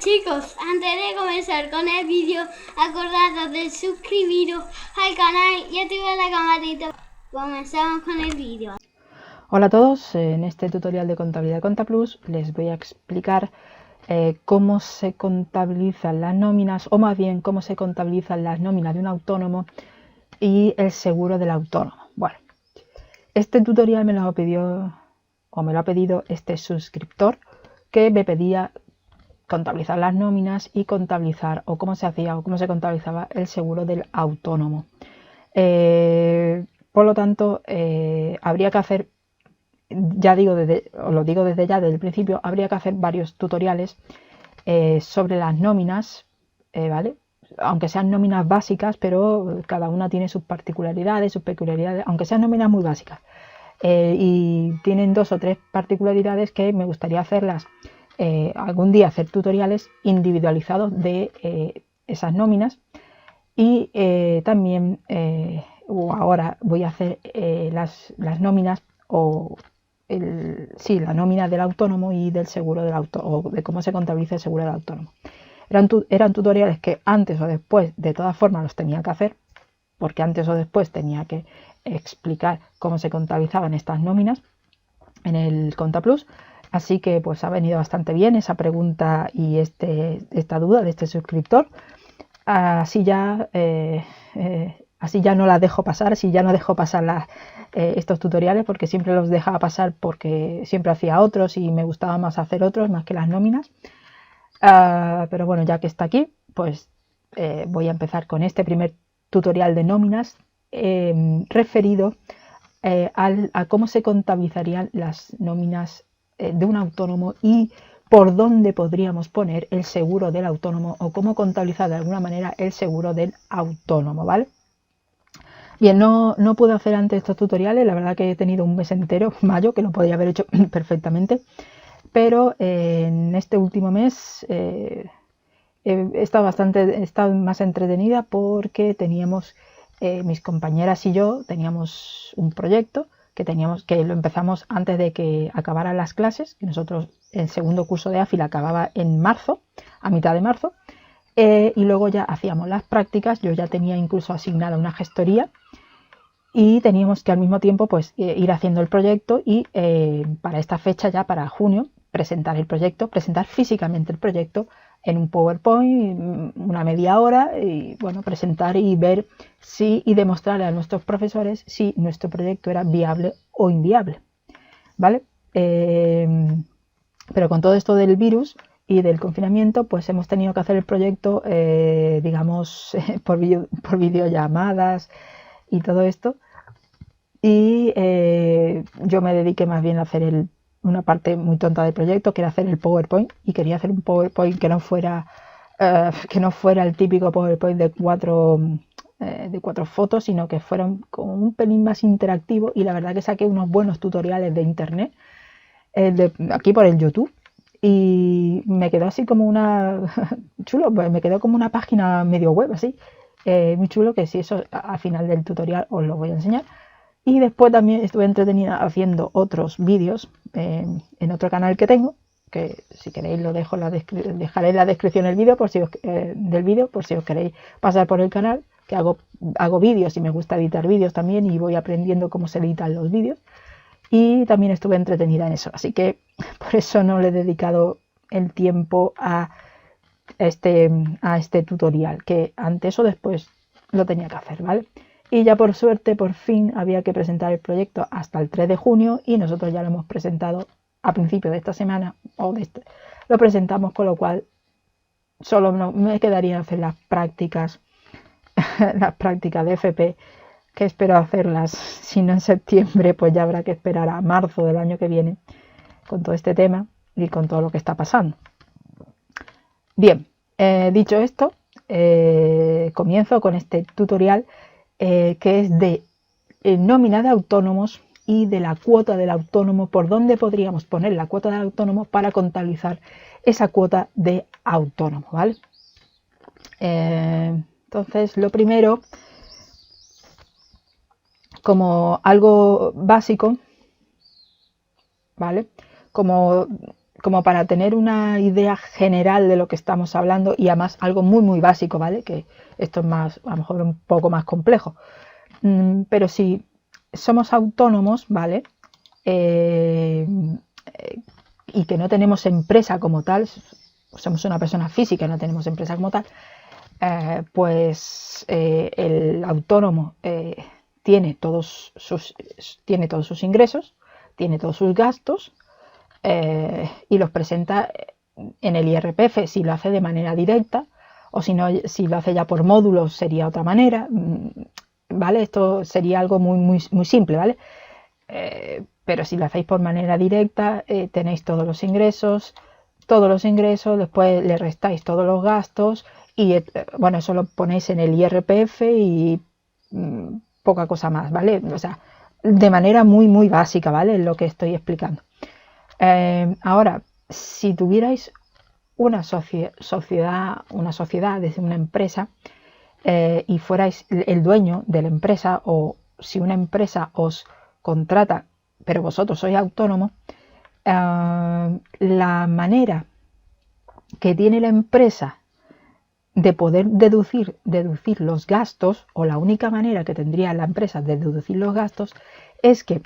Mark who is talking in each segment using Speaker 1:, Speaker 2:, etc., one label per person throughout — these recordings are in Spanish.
Speaker 1: Chicos, antes de comenzar con el vídeo, acordaros de suscribiros al canal y activar la campanita. Comenzamos con el vídeo.
Speaker 2: Hola a todos, en este tutorial de contabilidad ContaPlus les voy a explicar cómo se contabilizan las nóminas, o más bien cómo se contabilizan las nóminas de un autónomo y el seguro del autónomo. Bueno, este tutorial me lo ha pedido este suscriptor que me pedía contabilizar las nóminas y contabilizar o cómo se hacía o cómo se contabilizaba el seguro del autónomo. Por lo tanto, habría que hacer, ya digo, os lo digo desde ya, desde el principio, habría que hacer varios tutoriales sobre las nóminas, ¿vale? Aunque sean nóminas básicas, pero cada una tiene sus particularidades, sus peculiaridades, aunque sean nóminas muy básicas. Y tienen 2 o 3 particularidades que me gustaría hacerlas algún día, hacer tutoriales individualizados de esas nóminas. Y también ahora voy a hacer las nóminas la nómina del autónomo y del seguro del autónomo, o de cómo se contabiliza el seguro del autónomo. Eran tutoriales que antes o después de todas formas los tenía que hacer, porque antes o después tenía que explicar cómo se contabilizaban estas nóminas en el ContaPlus. Así que pues ha venido bastante bien esa pregunta y esta duda de este suscriptor. Así ya no la dejo pasar, así ya no dejo pasar estos tutoriales, porque siempre los dejaba pasar porque siempre hacía otros y me gustaba más hacer otros más que las nóminas. Pero bueno, ya que está aquí, pues voy a empezar con este primer tutorial de nóminas referido a cómo se contabilizarían las nóminas de un autónomo y por dónde podríamos poner el seguro del autónomo, o cómo contabilizar de alguna manera el seguro del autónomo, ¿vale? Bien, no puedo hacer antes estos tutoriales, la verdad que he tenido un mes entero, mayo, que lo podría haber hecho perfectamente, pero en este último mes he estado más entretenida porque teníamos, mis compañeras y yo, teníamos un proyecto que lo empezamos antes de que acabaran las clases, que nosotros el segundo curso de AFIL acababa en marzo, a mitad de marzo, y luego ya hacíamos las prácticas. Yo ya tenía incluso asignada una gestoría y teníamos que al mismo tiempo pues ir haciendo el proyecto y para esta fecha, ya para junio, presentar físicamente el proyecto en un PowerPoint, una media hora, y bueno, presentar y ver y demostrarle a nuestros profesores si nuestro proyecto era viable o inviable, ¿vale? Pero con todo esto del virus y del confinamiento, pues hemos tenido que hacer el proyecto, digamos, por videollamadas y todo esto. Y yo me dediqué más bien a hacer una parte muy tonta del proyecto, que era hacer el PowerPoint, y quería hacer un PowerPoint que no fuera el típico PowerPoint de cuatro fotos, sino que fuera como un pelín más interactivo. Y la verdad que saqué unos buenos tutoriales de internet, aquí por el YouTube, y me quedó así como chulo, pues me quedó como una página medio web así, muy chulo, que si eso al final del tutorial os lo voy a enseñar. Y después también estuve entretenida haciendo otros vídeos en otro canal que tengo, que si queréis lo dejo dejaré en la descripción del vídeo por si os queréis pasar por el canal, que hago vídeos y me gusta editar vídeos también, y voy aprendiendo cómo se editan los vídeos. Y también estuve entretenida en eso, así que por eso no le he dedicado el tiempo a este tutorial, que antes o después lo tenía que hacer, ¿vale? Y ya por suerte, por fin, había que presentar el proyecto hasta el 3 de junio y nosotros ya lo hemos presentado a principio de esta semana, lo presentamos, con lo cual solo me quedaría hacer las prácticas de FP, que espero hacerlas, si no en septiembre, pues ya habrá que esperar a marzo del año que viene, con todo este tema y con todo lo que está pasando. Bien, dicho esto, comienzo con este tutorial que es de nómina de autónomos y de la cuota del autónomo, por dónde podríamos poner la cuota del autónomo para contabilizar esa cuota de autónomo, ¿vale? Entonces, lo primero, como algo básico, ¿vale? Como como para tener una idea general de lo que estamos hablando, y además algo muy básico, ¿vale? Que esto es más, a lo mejor un poco más complejo. Pero si somos autónomos, ¿vale? Y que no tenemos empresa como tal, somos una persona física y no tenemos empresa como tal, pues el autónomo tiene todos sus ingresos, tiene todos sus gastos, y los presenta en el IRPF si lo hace de manera directa, o si no, si lo hace ya por módulos sería otra manera, ¿vale? Esto sería algo muy simple, ¿vale? Pero si lo hacéis por manera directa, tenéis todos los ingresos, después le restáis todos los gastos y bueno, eso lo ponéis en el IRPF y poca cosa más, ¿vale? O sea, de manera muy básica, ¿vale? Es lo que estoy explicando. Ahora, si tuvierais una sociedad, desde una empresa, y fuerais el dueño de la empresa, o si una empresa os contrata, pero vosotros sois autónomos, la manera que tiene la empresa de poder deducir los gastos, o la única manera que tendría la empresa de deducir los gastos, es que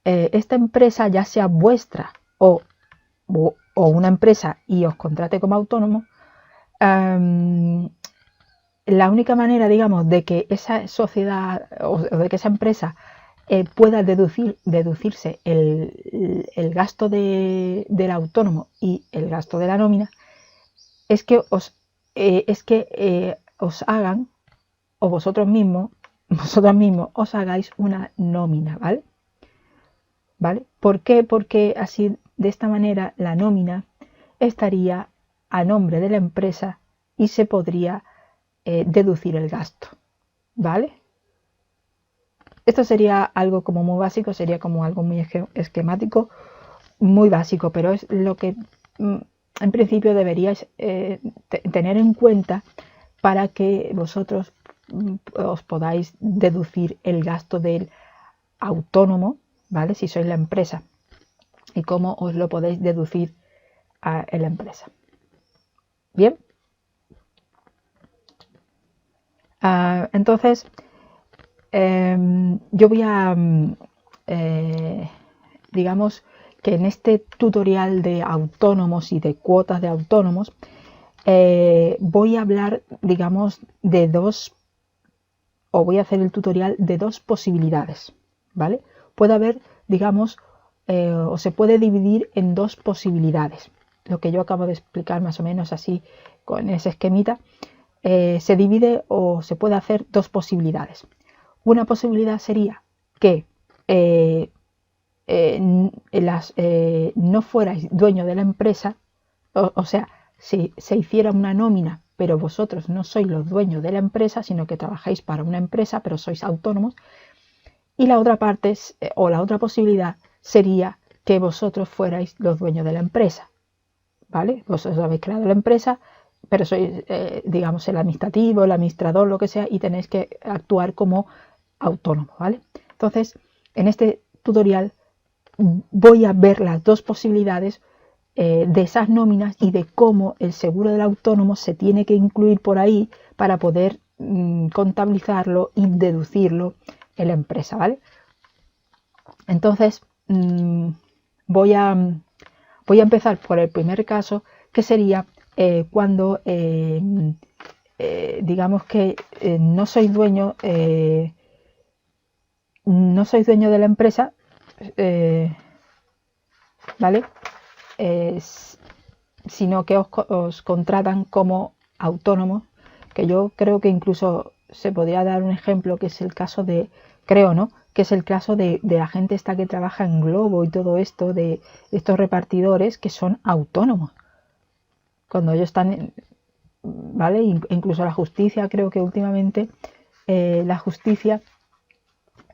Speaker 2: esta empresa, ya sea vuestra o una empresa y os contrate como autónomo, la única manera, digamos, de que esa sociedad o de que esa empresa pueda deducirse el gasto del autónomo y el gasto de la nómina, es que os hagan, o vosotros mismos os hagáis una nómina, ¿vale? ¿Vale? ¿Por qué? Porque así, de esta manera, la nómina estaría a nombre de la empresa y se podría deducir el gasto, ¿vale? Esto sería algo como muy básico, sería como algo muy esquemático, muy básico, pero es lo que en principio deberíais tener en cuenta para que vosotros os podáis deducir el gasto del autónomo, ¿vale? Si sois la empresa, y cómo os lo podéis deducir en la empresa. Bien. Entonces, yo voy a, digamos que en este tutorial de autónomos y de cuotas de autónomos, voy a hablar, digamos, voy a hacer el tutorial de dos posibilidades, ¿vale? Puede haber, digamos, o se puede dividir en dos posibilidades. Lo que yo acabo de explicar más o menos así, con ese esquemita, se divide o se puede hacer dos posibilidades. Una posibilidad sería que no fuerais dueño de la empresa, o sea, si se hiciera una nómina, pero vosotros no sois los dueños de la empresa, sino que trabajáis para una empresa, pero sois autónomos. Y la otra parte, o la otra posibilidad, sería que vosotros fuerais los dueños de la empresa, ¿vale? Vosotros habéis creado la empresa, pero sois, digamos, el administrativo, el administrador, lo que sea, y tenéis que actuar como autónomo, ¿vale? Entonces, en este tutorial voy a ver las dos posibilidades de esas nóminas y de cómo el seguro del autónomo se tiene que incluir por ahí para poder contabilizarlo y deducirlo en la empresa, ¿vale? Entonces, voy a empezar por el primer caso, que sería cuando digamos que no sois dueño de la empresa, ¿vale? Sino que os contratan como autónomos, que yo creo que incluso se podría dar un ejemplo, que es el caso de, creo, ¿no?, que es el caso de la gente esta que trabaja en Globo y todo esto, de estos repartidores que son autónomos. Cuando ellos están, ¿vale? Incluso la justicia, creo que últimamente la justicia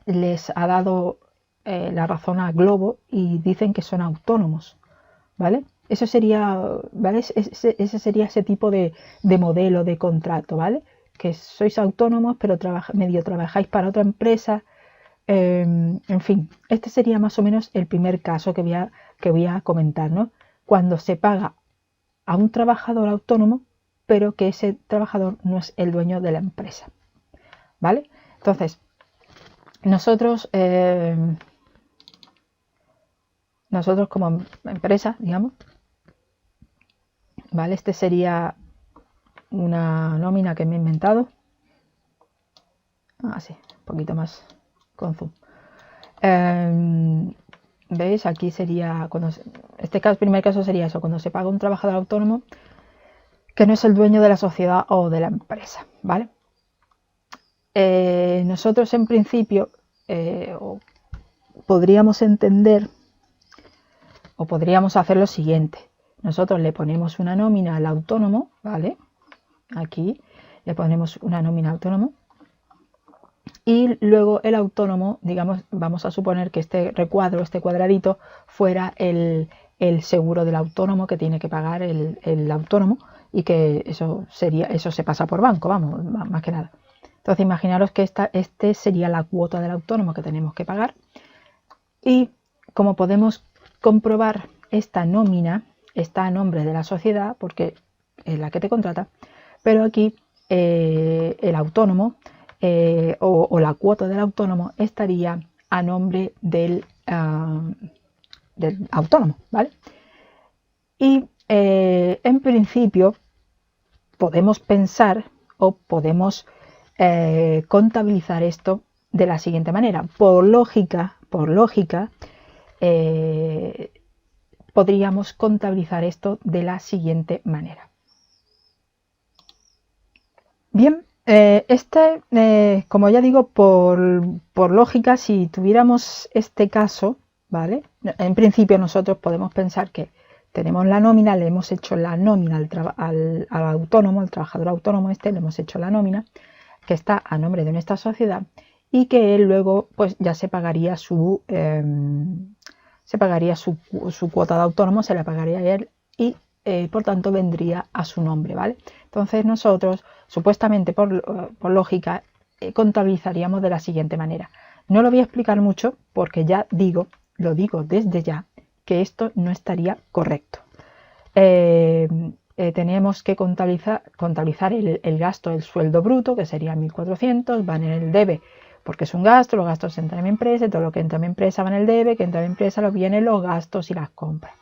Speaker 2: les ha dado la razón a Globo y dicen que son autónomos, ¿vale? Eso sería, ¿vale? Ese sería ese tipo de modelo de contrato, ¿vale? Que sois autónomos, pero medio trabajáis para otra empresa. En fin, este sería más o menos el primer caso que voy a comentar, ¿no? cuando se paga a un trabajador autónomo, pero que ese trabajador no es el dueño de la empresa, ¿vale? Entonces, nosotros como empresa, digamos, ¿vale? Este sería una nómina que me he inventado. Sí, un poquito más con zoom. ¿Veis? Aquí sería, este primer caso sería eso, cuando se paga un trabajador autónomo que no es el dueño de la sociedad o de la empresa, ¿vale? Nosotros en principio podríamos entender o podríamos hacer lo siguiente. Nosotros le ponemos una nómina al autónomo, ¿vale? Aquí le ponemos una nómina al autónomo. Y luego el autónomo, digamos, vamos a suponer que este recuadro, este cuadradito, fuera el seguro del autónomo que tiene que pagar el autónomo, y que eso se pasa por banco, vamos, más que nada. Entonces imaginaros que este sería la cuota del autónomo que tenemos que pagar, y como podemos comprobar, esta nómina está a nombre de la sociedad porque es la que te contrata, pero aquí el autónomo o la cuota del autónomo estaría a nombre del autónomo, ¿vale? Y en principio podemos pensar o podemos contabilizar esto de la siguiente manera. Por lógica, podríamos contabilizar esto de la siguiente manera. Bien, como ya digo, por lógica, si tuviéramos este caso, ¿vale? En principio nosotros podemos pensar que tenemos la nómina, le hemos hecho la nómina al autónomo, al trabajador autónomo le hemos hecho la nómina, que está a nombre de nuestra sociedad, y que él luego pues ya se pagaría su cuota de autónomo, se la pagaría a él, y por tanto vendría a su nombre, ¿vale? Entonces nosotros, supuestamente por lógica, contabilizaríamos de la siguiente manera. No lo voy a explicar mucho porque ya lo digo desde ya, que esto no estaría correcto. Tenemos que contabilizar el gasto del sueldo bruto, que sería 1.400, van en el debe porque es un gasto, los gastos entran en mi empresa, y todo lo que entra en mi empresa va en el debe, que entra en mi empresa lo vienen los gastos y las compras.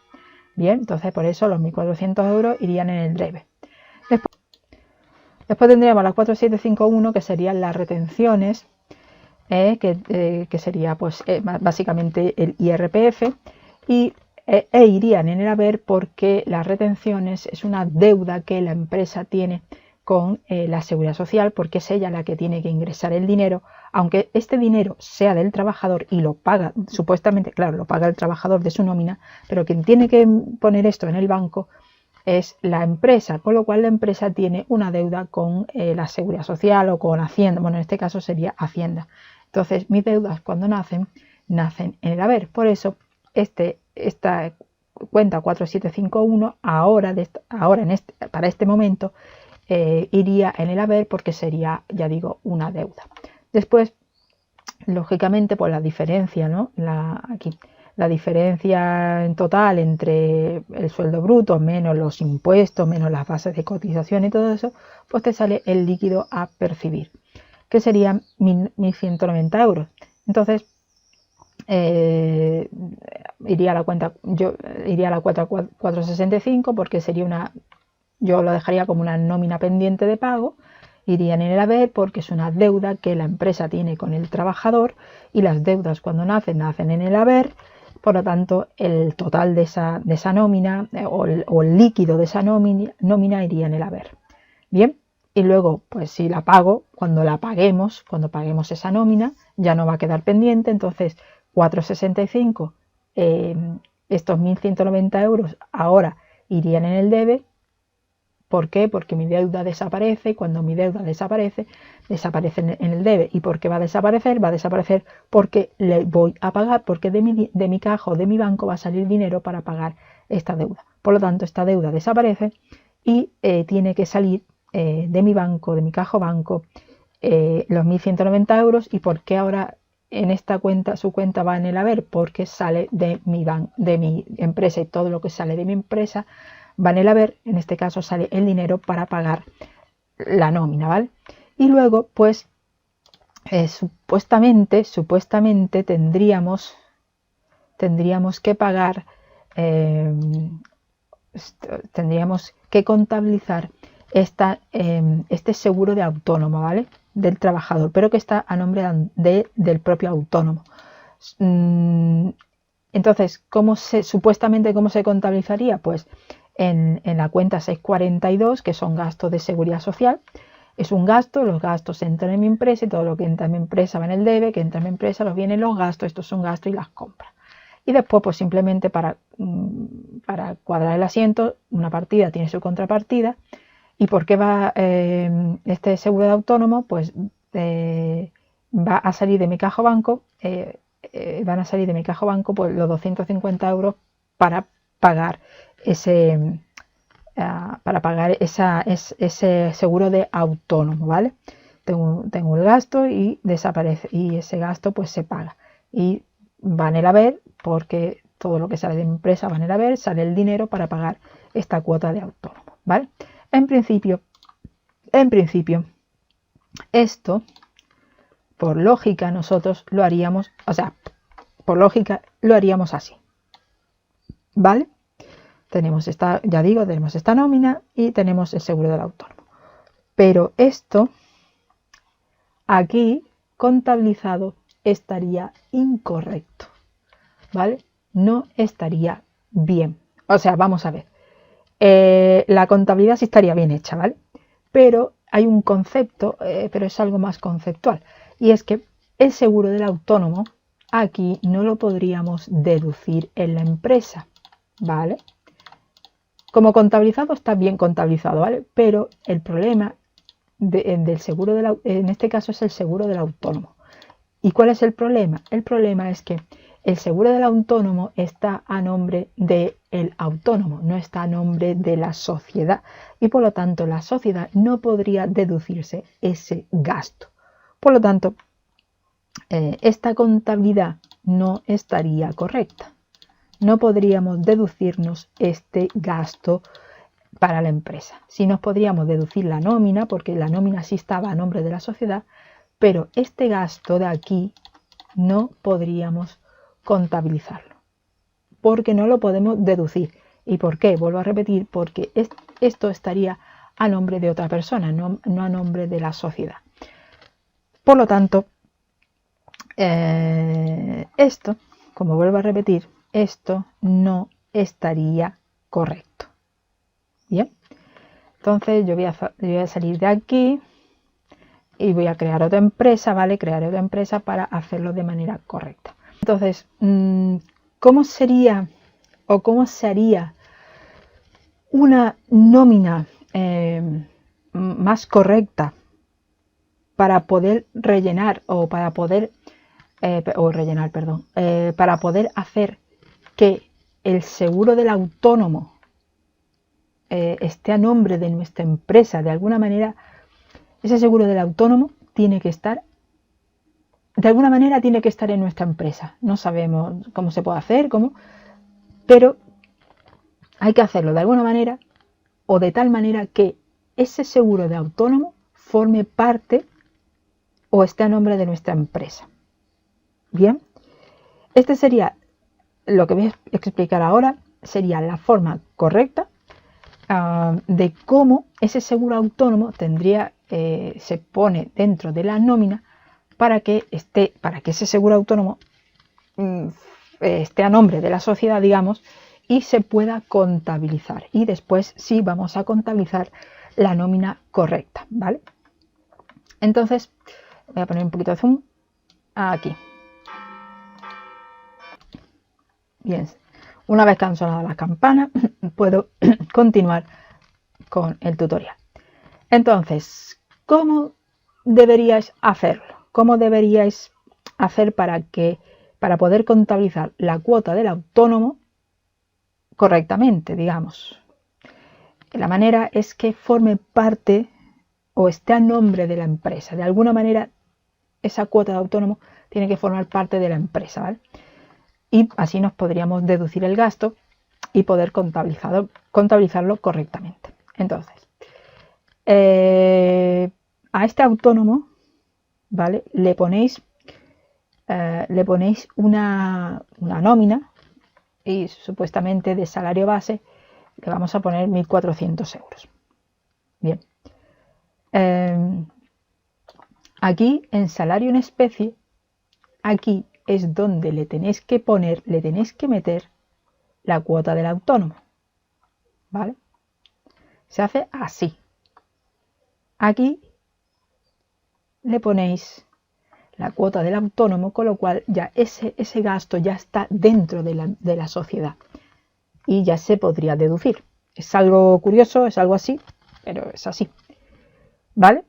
Speaker 2: Bien, entonces por eso los 1.400 euros irían en el debe. Después tendríamos la 4751, que serían las retenciones, que sería pues básicamente el IRPF, y irían en el haber porque las retenciones es una deuda que la empresa tiene con la seguridad social, porque es ella la que tiene que ingresar el dinero, aunque este dinero sea del trabajador y lo paga, supuestamente, claro, lo paga el trabajador de su nómina, pero quien tiene que poner esto en el banco es la empresa, con lo cual la empresa tiene una deuda con la seguridad social o con Hacienda. Bueno, en este caso sería Hacienda. Entonces, mis deudas cuando nacen en el haber. Por eso, esta cuenta 4751 para este momento iría en el haber porque sería, ya digo, una deuda. Después, lógicamente, pues la diferencia, ¿no? La diferencia en total entre el sueldo bruto menos los impuestos, menos las bases de cotización y todo eso, pues te sale el líquido a percibir, que serían 1.190 euros. Entonces, iría a la cuenta 465 porque sería yo lo dejaría como una nómina pendiente de pago, irían en el haber porque es una deuda que la empresa tiene con el trabajador, y las deudas cuando nacen en el haber. Por lo tanto, el total de esa nómina o el líquido de esa nómina iría en el haber. Bien, y luego, pues si la pago, cuando paguemos esa nómina, ya no va a quedar pendiente. Entonces, 465, estos 1.190 euros ahora irían en el debe. ¿Por qué? Porque mi deuda desaparece, y cuando mi deuda desaparece en el debe. ¿Y por qué va a desaparecer? Va a desaparecer porque le voy a pagar, porque de mi caja o de mi banco va a salir dinero para pagar esta deuda. Por lo tanto, esta deuda desaparece y tiene que salir de mi banco, de mi caja o banco, los 1.190 euros. ¿Y por qué ahora en esta cuenta, su cuenta va en el haber porque sale de mi empresa, y todo lo que sale de mi empresa va en el haber. En este caso sale el dinero para pagar la nómina, ¿vale? Y luego, pues, supuestamente tendríamos que pagar, tendríamos que contabilizar este seguro de autónomo, ¿vale? Del trabajador, pero que está a nombre del propio autónomo. Entonces, supuestamente, ¿cómo se contabilizaría? Pues en la cuenta 642, que son gastos de seguridad social. Es un gasto, los gastos entran en mi empresa y todo lo que entra en mi empresa va en el debe, que entra en mi empresa los vienen los gastos, estos son gastos y las compras. Y después, pues simplemente para cuadrar el asiento, una partida tiene su contrapartida. ¿Y por qué va este seguro de autónomo? Pues va a salir de mi caja banco, van a salir de mi caja banco pues los 250 euros para pagar ese seguro de autónomo, ¿vale? Tengo el gasto y desaparece, y ese gasto pues se paga y va en el haber, porque todo lo que sale de mi empresa va en el haber, sale el dinero para pagar esta cuota de autónomo, ¿vale? En principio, esto, por lógica, nosotros lo haríamos, o sea, por lógica lo haríamos así, ¿vale? Tenemos esta, ya digo, tenemos esta nómina y tenemos el seguro del autónomo. Pero esto, aquí, contabilizado, estaría incorrecto, ¿vale? No estaría bien. O sea, vamos a ver. La contabilidad sí estaría bien hecha, ¿vale? Pero hay un concepto, pero es algo más conceptual. Y es que el seguro del autónomo, aquí no lo podríamos deducir en la empresa, ¿vale? Como contabilizado está bien contabilizado, ¿vale? Pero el problema del seguro en este caso es el seguro del autónomo. ¿Y cuál es el problema? El problema es que el seguro del autónomo está a nombre del autónomo, no está a nombre de la sociedad. Y por lo tanto, la sociedad no podría deducirse ese gasto. Por lo tanto, esta contabilidad no estaría correcta. No podríamos deducirnos este gasto para la empresa. Sí nos podríamos deducir la nómina, porque la nómina sí estaba a nombre de la sociedad, pero este gasto de aquí no podríamos contabilizarlo, porque no lo podemos deducir. ¿Y por qué? Vuelvo a repetir, porque esto estaría a nombre de otra persona, no a nombre de la sociedad. Por lo tanto, esto, como vuelvo a repetir, esto no estaría correcto. Bien, entonces yo voy a salir de aquí y voy a crear otra empresa, ¿vale? Crearé otra empresa para hacerlo de manera correcta. Entonces, ¿cómo sería o cómo se haría una nómina más correcta para poder rellenar o para poder para poder hacer que el seguro del autónomo esté a nombre de nuestra empresa? De alguna manera, ese seguro del autónomo tiene que estar, de alguna manera tiene que estar en nuestra empresa. No sabemos cómo se puede hacer, pero hay que hacerlo de alguna manera o de tal manera que ese seguro de autónomo forme parte o esté a nombre de nuestra empresa. Bien, este sería lo que voy a explicar ahora, sería la forma correcta de cómo ese seguro autónomo se pone dentro de la nómina para que ese seguro autónomo esté a nombre de la sociedad, digamos, y se pueda contabilizar. Y después sí vamos a contabilizar la nómina correcta, ¿vale? Entonces, voy a poner un poquito de zoom aquí. Bien, una vez que han sonado las campanas, puedo continuar con el tutorial. Entonces, ¿cómo deberíais hacerlo? ¿Cómo deberíais hacer para poder contabilizar la cuota del autónomo correctamente, digamos? La manera es que forme parte o esté a nombre de la empresa. De alguna manera, esa cuota de autónomo tiene que formar parte de la empresa, ¿vale? Y así nos podríamos deducir el gasto y poder contabilizarlo correctamente. Entonces, a este autónomo, ¿vale? Le ponéis una nómina y supuestamente de salario base le vamos a poner 1.400 euros. Bien. Aquí en salario en especie, aquí es donde le tenéis que meter la cuota del autónomo, ¿vale? Se hace así. Aquí le ponéis la cuota del autónomo, con lo cual ya ese gasto ya está dentro de la sociedad y ya se podría deducir. Es algo curioso, es algo así, pero es así, ¿vale?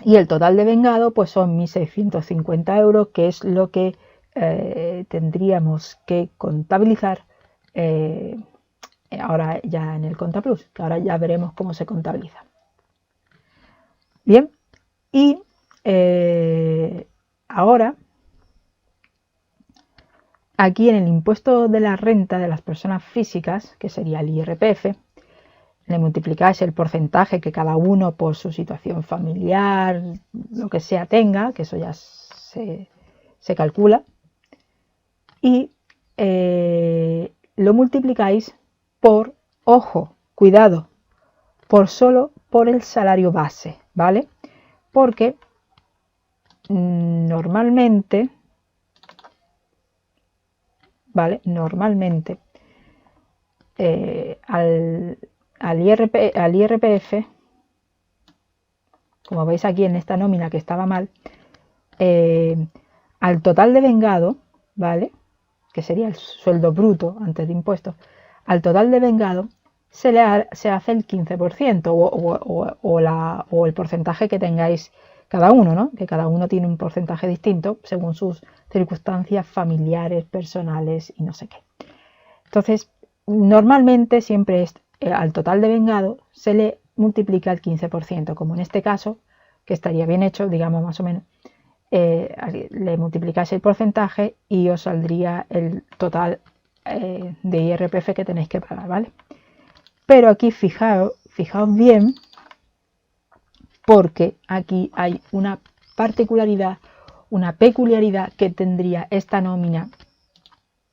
Speaker 2: Y el total de vengado pues son 1.650 euros, que es lo que tendríamos que contabilizar ahora ya en el Contaplus, que ahora ya veremos cómo se contabiliza. Bien, y ahora aquí en el impuesto de la renta de las personas físicas, que sería el IRPF, le multiplicáis el porcentaje que cada uno por su situación familiar, lo que sea, tenga, que eso ya se calcula, y lo multiplicáis por, ojo, cuidado, solo por el salario base, ¿vale? Porque normalmente, ¿vale? Normalmente al IRPF, como veis aquí en esta nómina que estaba mal, al total de vengado, ¿vale? Que sería el sueldo bruto antes de impuestos, al total de vengado se hace el 15% o el porcentaje que tengáis cada uno, ¿no? Que cada uno tiene un porcentaje distinto según sus circunstancias familiares, personales y no sé qué. Entonces, normalmente siempre es al total de vengado se le multiplica el 15%, como en este caso, que estaría bien hecho, digamos más o menos, le multiplicáis el porcentaje y os saldría el total de IRPF que tenéis que pagar, ¿vale? Pero aquí fijaos bien, porque aquí hay una particularidad, una peculiaridad que tendría esta nómina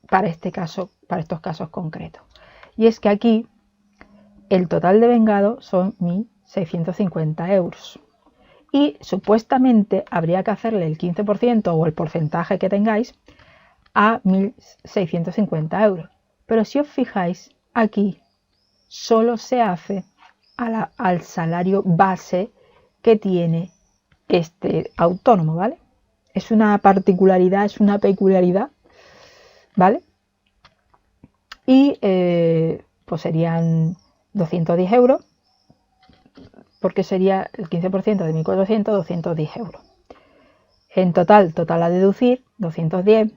Speaker 2: para este caso, para estos casos concretos. Y es que aquí el total de vengado son 1.650 euros. Y supuestamente habría que hacerle el 15% o el porcentaje que tengáis a 1.650 euros. Pero si os fijáis, aquí solo se hace al salario base que tiene este autónomo, ¿vale? Es una particularidad, es una peculiaridad, ¿vale? Y pues serían 210 euros, porque sería el 15% de 1.400, 210 euros. En total a deducir, 210,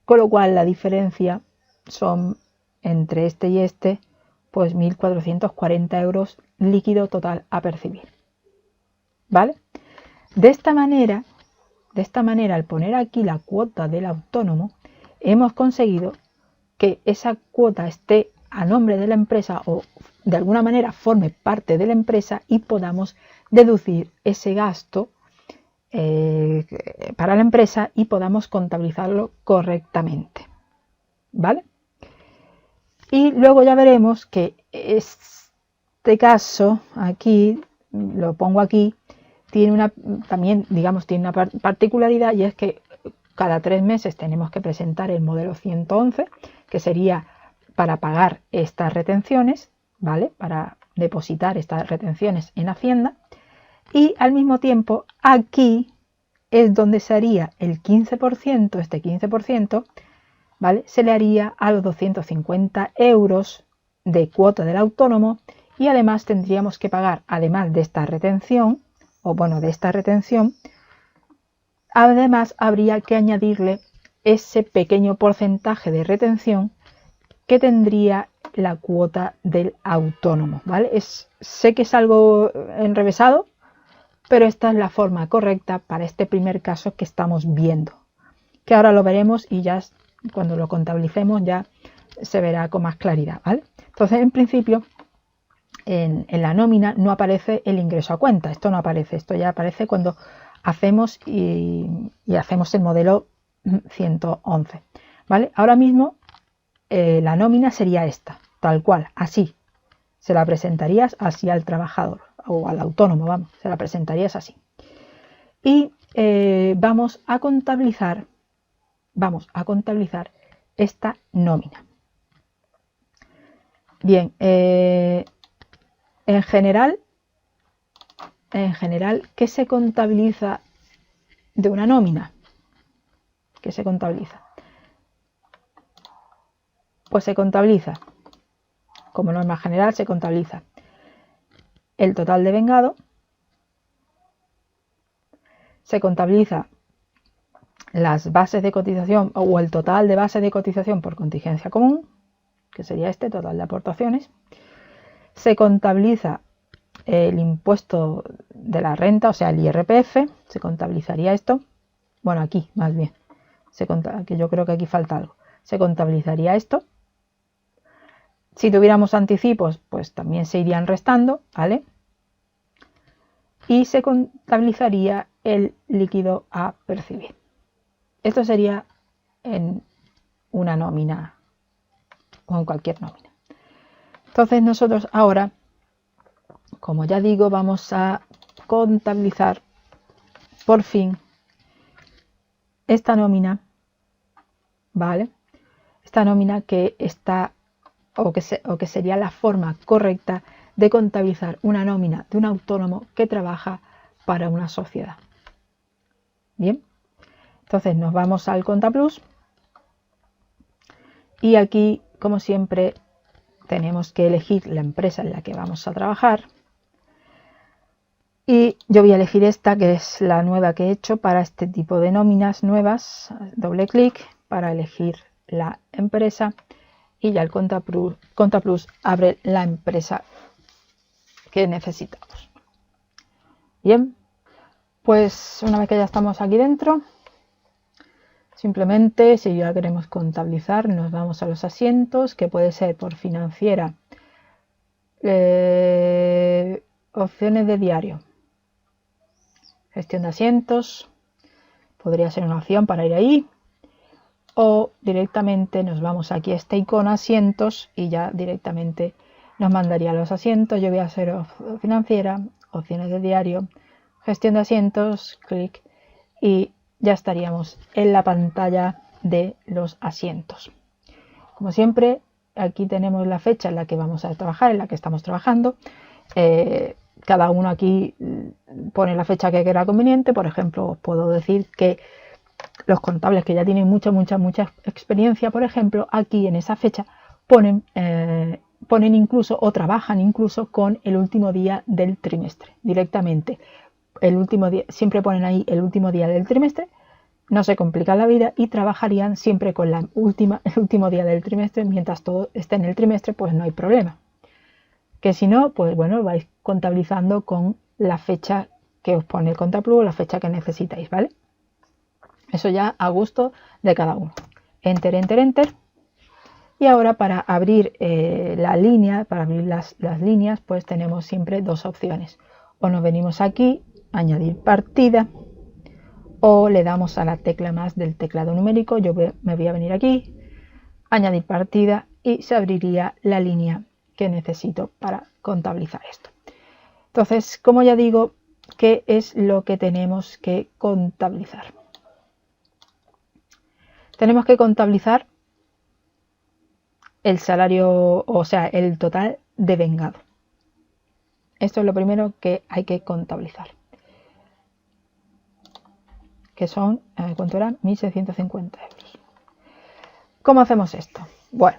Speaker 2: con lo cual la diferencia son entre este y este, pues 1.440 euros líquido total a percibir, ¿vale? De esta manera, al poner aquí la cuota del autónomo, hemos conseguido que esa cuota esté a nombre de la empresa o de alguna manera forme parte de la empresa y podamos deducir ese gasto para la empresa y podamos contabilizarlo correctamente, ¿vale? Y luego ya veremos que este caso aquí, lo pongo aquí, tiene una particularidad, y es que cada 3 meses tenemos que presentar el modelo 111, que sería para pagar estas retenciones, ¿vale? Para depositar estas retenciones en Hacienda. Y al mismo tiempo, aquí es donde se haría el 15%, este 15%, ¿vale? Se le haría a los 250 euros de cuota del autónomo, y además tendríamos que pagar, además de esta retención, además habría que añadirle ese pequeño porcentaje de retención que tendría la cuota del autónomo, ¿vale? Sé que es algo enrevesado, pero esta es la forma correcta para este primer caso que estamos viendo, que ahora lo veremos y ya cuando lo contabilicemos ya se verá con más claridad, ¿vale? Entonces, en principio, en la nómina no aparece el ingreso a cuenta, esto no aparece, esto ya aparece cuando hacemos y hacemos el modelo 111, ¿vale? Ahora mismo la nómina sería esta, tal cual, así. Se la presentarías así al trabajador o al autónomo, vamos, se la presentarías así. Y vamos a contabilizar esta nómina. Bien, en general, ¿qué se contabiliza de una nómina? ¿Qué se contabiliza? Pues se contabiliza, como norma general, se contabiliza el total de vengado, se contabiliza las bases de cotización o el total de bases de cotización por contingencia común, que sería este total de aportaciones, se contabiliza el impuesto de la renta, o sea, el IRPF, se contabilizaría esto, bueno, aquí más bien, que yo creo que aquí falta algo, se contabilizaría esto. Si tuviéramos anticipos, pues también se irían restando, ¿vale? Y se contabilizaría el líquido a percibir. Esto sería en una nómina o en cualquier nómina. Entonces nosotros ahora, como ya digo, vamos a contabilizar por fin esta nómina, ¿vale? Esta nómina que está o que sería la forma correcta de contabilizar una nómina de un autónomo que trabaja para una sociedad. Bien, entonces nos vamos al ContaPlus y aquí, como siempre, tenemos que elegir la empresa en la que vamos a trabajar. Y yo voy a elegir esta, que es la nueva que he hecho para este tipo de nóminas nuevas. Doble clic para elegir la empresa y ya el ContaPlus abre la empresa que necesitamos. Bien, pues una vez que ya estamos aquí dentro, simplemente si ya queremos contabilizar, nos vamos a los asientos, que puede ser por financiera, opciones de diario, gestión de asientos, podría ser una opción para ir ahí, o directamente nos vamos aquí a este icono asientos y ya directamente nos mandaría a los asientos. Yo voy a hacer financiera, opciones de diario, gestión de asientos, clic y ya estaríamos en la pantalla de los asientos. Como siempre, aquí tenemos la fecha en la que vamos a trabajar, en la que estamos trabajando. Cada uno aquí pone la fecha que quiera conveniente. Por ejemplo, os puedo decir que los contables que ya tienen mucha experiencia, por ejemplo, aquí en esa fecha ponen incluso o trabajan incluso con el último día del trimestre directamente. El último día, siempre ponen ahí el último día del trimestre, no se complica la vida y trabajarían siempre con el último día del trimestre. Mientras todo esté en el trimestre, pues no hay problema. Que si no, pues bueno, vais contabilizando con la fecha que os pone el ContaPlus, la fecha que necesitáis, ¿vale? Eso ya a gusto de cada uno. Enter, enter, enter. Y ahora para abrir la línea, para abrir las líneas, pues tenemos siempre dos opciones. O nos venimos aquí, añadir partida, o le damos a la tecla más del teclado numérico. Yo me voy a venir aquí, añadir partida y se abriría la línea que necesito para contabilizar esto. Entonces, como ya digo, ¿qué es lo que tenemos que contabilizar? Tenemos que contabilizar el salario, o sea, el total de vengado. Esto es lo primero que hay que contabilizar. Que son, ¿cuánto eran? 1.650 euros. ¿Cómo hacemos esto? Bueno,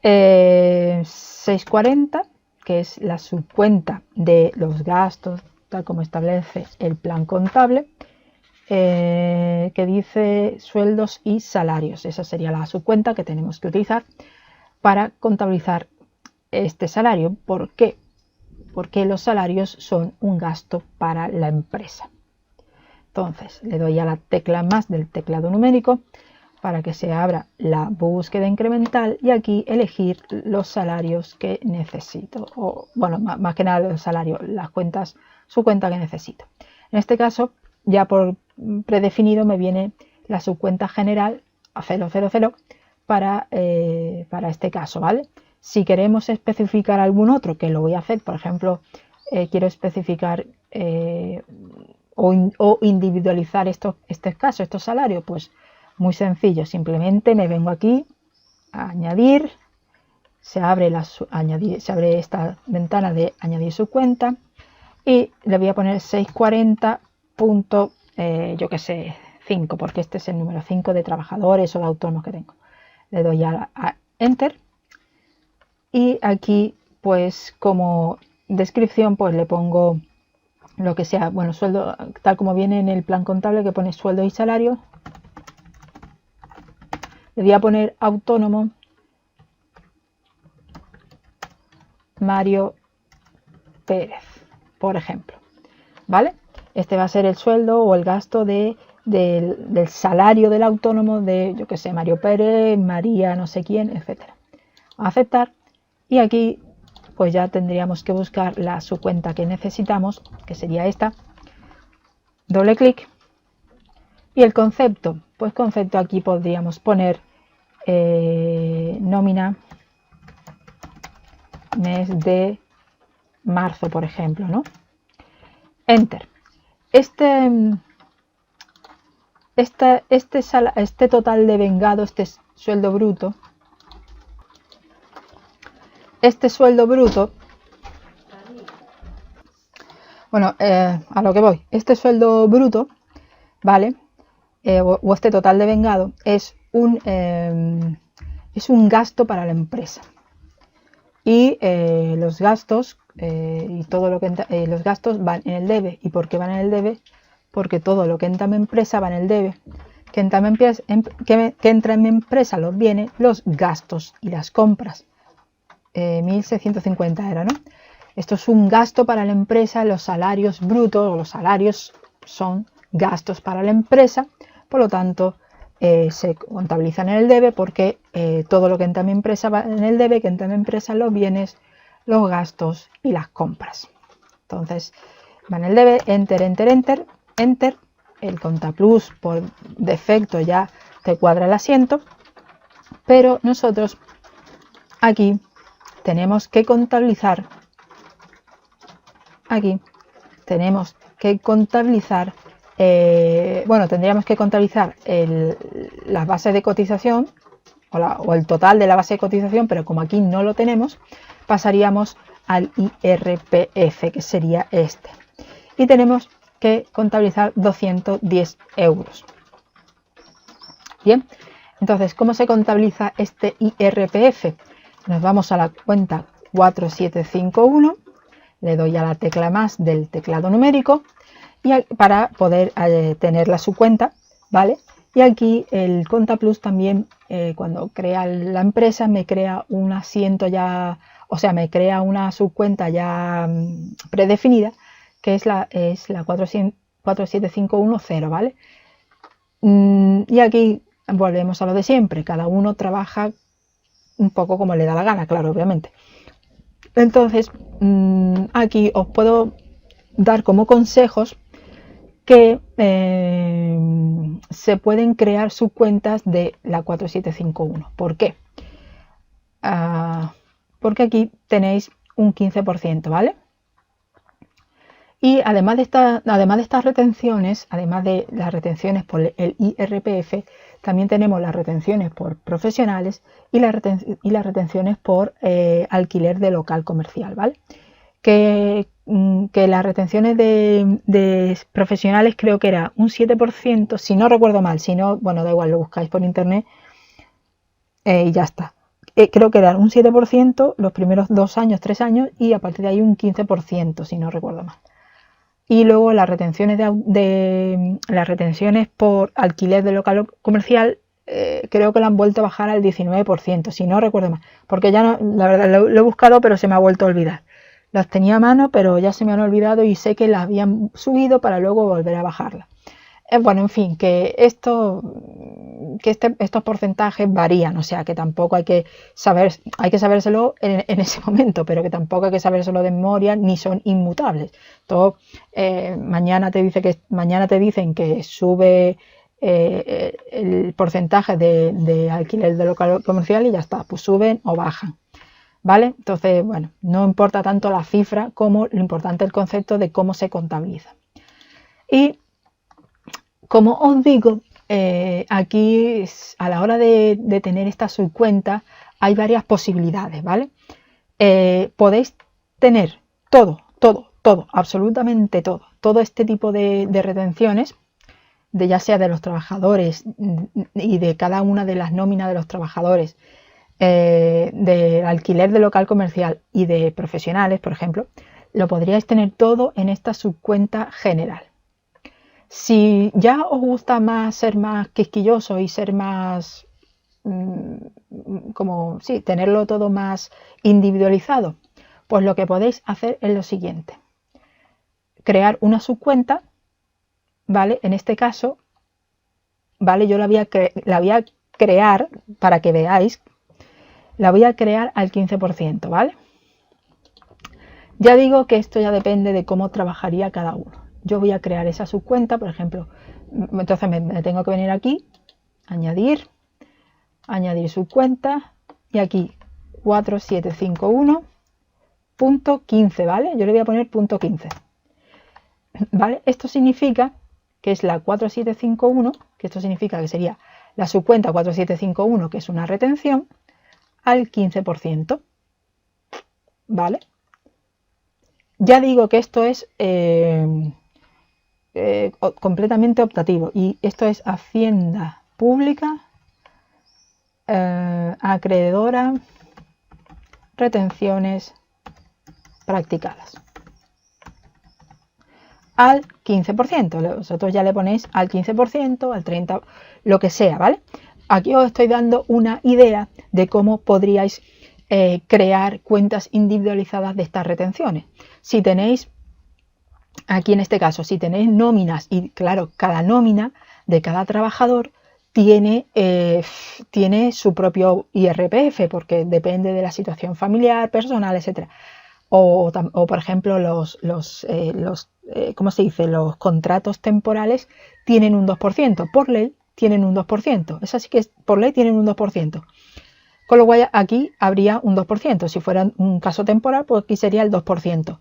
Speaker 2: 640, que es la subcuenta de los gastos, tal como establece el plan contable, que dice sueldos y salarios. Esa sería la subcuenta que tenemos que utilizar para contabilizar este salario. ¿Por qué? porque los salarios son un gasto para la empresa. Entonces le doy a la tecla más del teclado numérico para que se abra la búsqueda incremental y aquí elegir los salarios que necesito, o bueno, más que nada los salarios, las cuentas, su cuenta que necesito. En este caso, ya por predefinido me viene la subcuenta general a 000 para este caso, ¿vale? Si queremos especificar algún otro, que lo voy a hacer, por ejemplo, quiero especificar o individualizar estos casos, estos salarios, pues muy sencillo, simplemente me vengo aquí a añadir, se abre esta ventana de añadir su cuenta y le voy a poner 640. Yo que sé, 5, porque este es el número 5 de trabajadores o de autónomos que tengo. Le doy a Enter y aquí pues como descripción pues le pongo lo que sea, bueno, sueldo, tal como viene en el plan contable que pone sueldo y salario. Le voy a poner autónomo Mario Pérez, por ejemplo, ¿vale? Este va a ser el sueldo o el gasto del salario del autónomo de, yo que sé, Mario Pérez, María no sé quién, etcétera. Aceptar y aquí pues ya tendríamos que buscar su cuenta que necesitamos, que sería esta. Doble clic y el concepto, pues concepto aquí podríamos poner nómina mes de marzo, por ejemplo, ¿no? Enter. Este total de vengado, este sueldo bruto, bueno, a lo que voy, este sueldo bruto, ¿vale? O este total de vengado es un gasto para la empresa. Y los gastos y todo lo que los gastos van en el debe. ¿Y por qué van en el debe? Porque todo lo que entra en mi empresa va en el debe. Que entra en mi empresa los bienes, los gastos y las compras. 1.650 era, ¿no? Esto es un gasto para la empresa. Los salarios brutos o los salarios son gastos para la empresa. Por lo tanto, se contabilizan en el debe porque todo lo que entra en mi empresa va en el debe, que entra en mi empresa los bienes, los gastos y las compras. Entonces, va en el debe, enter, enter, enter, enter. El Contaplus por defecto ya te cuadra el asiento, pero nosotros aquí tenemos que contabilizar. Aquí tenemos que contabilizar. Bueno, tendríamos que contabilizar las bases de cotización o el total de la base de cotización, pero como aquí no lo tenemos, pasaríamos al IRPF, que sería este. Y tenemos que contabilizar 210 euros. Bien, entonces, ¿cómo se contabiliza este IRPF? Nos vamos a la cuenta 4751, le doy a la tecla más del teclado numérico y para poder tenerla su cuenta, ¿vale? Y aquí el Contaplus también, cuando crea la empresa, me crea un asiento ya, o sea, me crea una subcuenta ya predefinida, que es la 47510, ¿vale? Y aquí volvemos a lo de siempre, cada uno trabaja un poco como le da la gana, claro, obviamente. Entonces, aquí os puedo dar como consejos que se pueden crear subcuentas de la 4751. ¿Por qué? Porque aquí tenéis un 15%, ¿vale? Y además de estas retenciones, además de las retenciones por el IRPF, también tenemos las retenciones por profesionales y las retenciones por alquiler de local comercial, ¿vale? Que las retenciones de profesionales creo que era un 7%, si no recuerdo mal, si no, bueno, da igual, lo buscáis por internet y ya está. Creo que eran un 7% los primeros 2 años, 3 años y a partir de ahí un 15%, si no recuerdo mal. Y luego las retenciones las retenciones por alquiler de local comercial creo que lo han vuelto a bajar al 19%, si no recuerdo mal, porque ya no, la verdad lo he buscado pero se me ha vuelto a olvidar. Las tenía a mano, pero ya se me han olvidado y sé que las habían subido para luego volver a bajarlas. Bueno, en fin, que estos porcentajes varían, o sea que tampoco hay que sabérselo en ese momento, pero que tampoco hay que sabérselo de memoria, ni son inmutables. Todo, mañana te dicen que sube el porcentaje de alquiler de local comercial y ya está, pues suben o bajan. ¿Vale? Entonces, bueno, no importa tanto la cifra como lo importante el concepto de cómo se contabiliza. Y como os digo, aquí a la hora de tener esta subcuenta hay varias posibilidades, ¿vale? Podéis tener todo, absolutamente todo este tipo de retenciones, ya sea de los trabajadores y de cada una de las nóminas de los trabajadores, de alquiler de local comercial y de profesionales, por ejemplo, lo podríais tener todo en esta subcuenta general. Si ya os gusta más ser más quisquilloso y ser más, tenerlo todo más individualizado, pues lo que podéis hacer es lo siguiente. Crear una subcuenta, ¿vale? En este caso, ¿vale? Yo la voy a crear para que veáis. La voy a crear al 15%, ¿vale? Ya digo que esto ya depende de cómo trabajaría cada uno. Yo voy a crear esa subcuenta, por ejemplo, entonces me tengo que venir aquí, añadir subcuenta y aquí 4751.15, ¿vale? Yo le voy a poner punto 15, ¿vale? Esto significa que es la 4751, que esto significa que sería la subcuenta 4751, que es una retención, al 15%, ¿vale? Ya digo que esto es completamente optativo y esto es Hacienda Pública, acreedora, retenciones practicadas al 15%. Vosotros ya le ponéis al 15%, al 30%, lo que sea, ¿vale? Aquí os estoy dando una idea de cómo podríais crear cuentas individualizadas de estas retenciones. Si tenéis, aquí en este caso, si tenéis nóminas, y claro, cada nómina de cada trabajador tiene su propio IRPF, porque depende de la situación familiar, personal, etcétera. O por ejemplo, ¿cómo se dice? Los contratos temporales tienen un 2%. Por ley tienen un 2%. Es así que por ley tienen un 2%. Con lo cual aquí habría un 2%. Si fuera un caso temporal, pues aquí sería el 2%.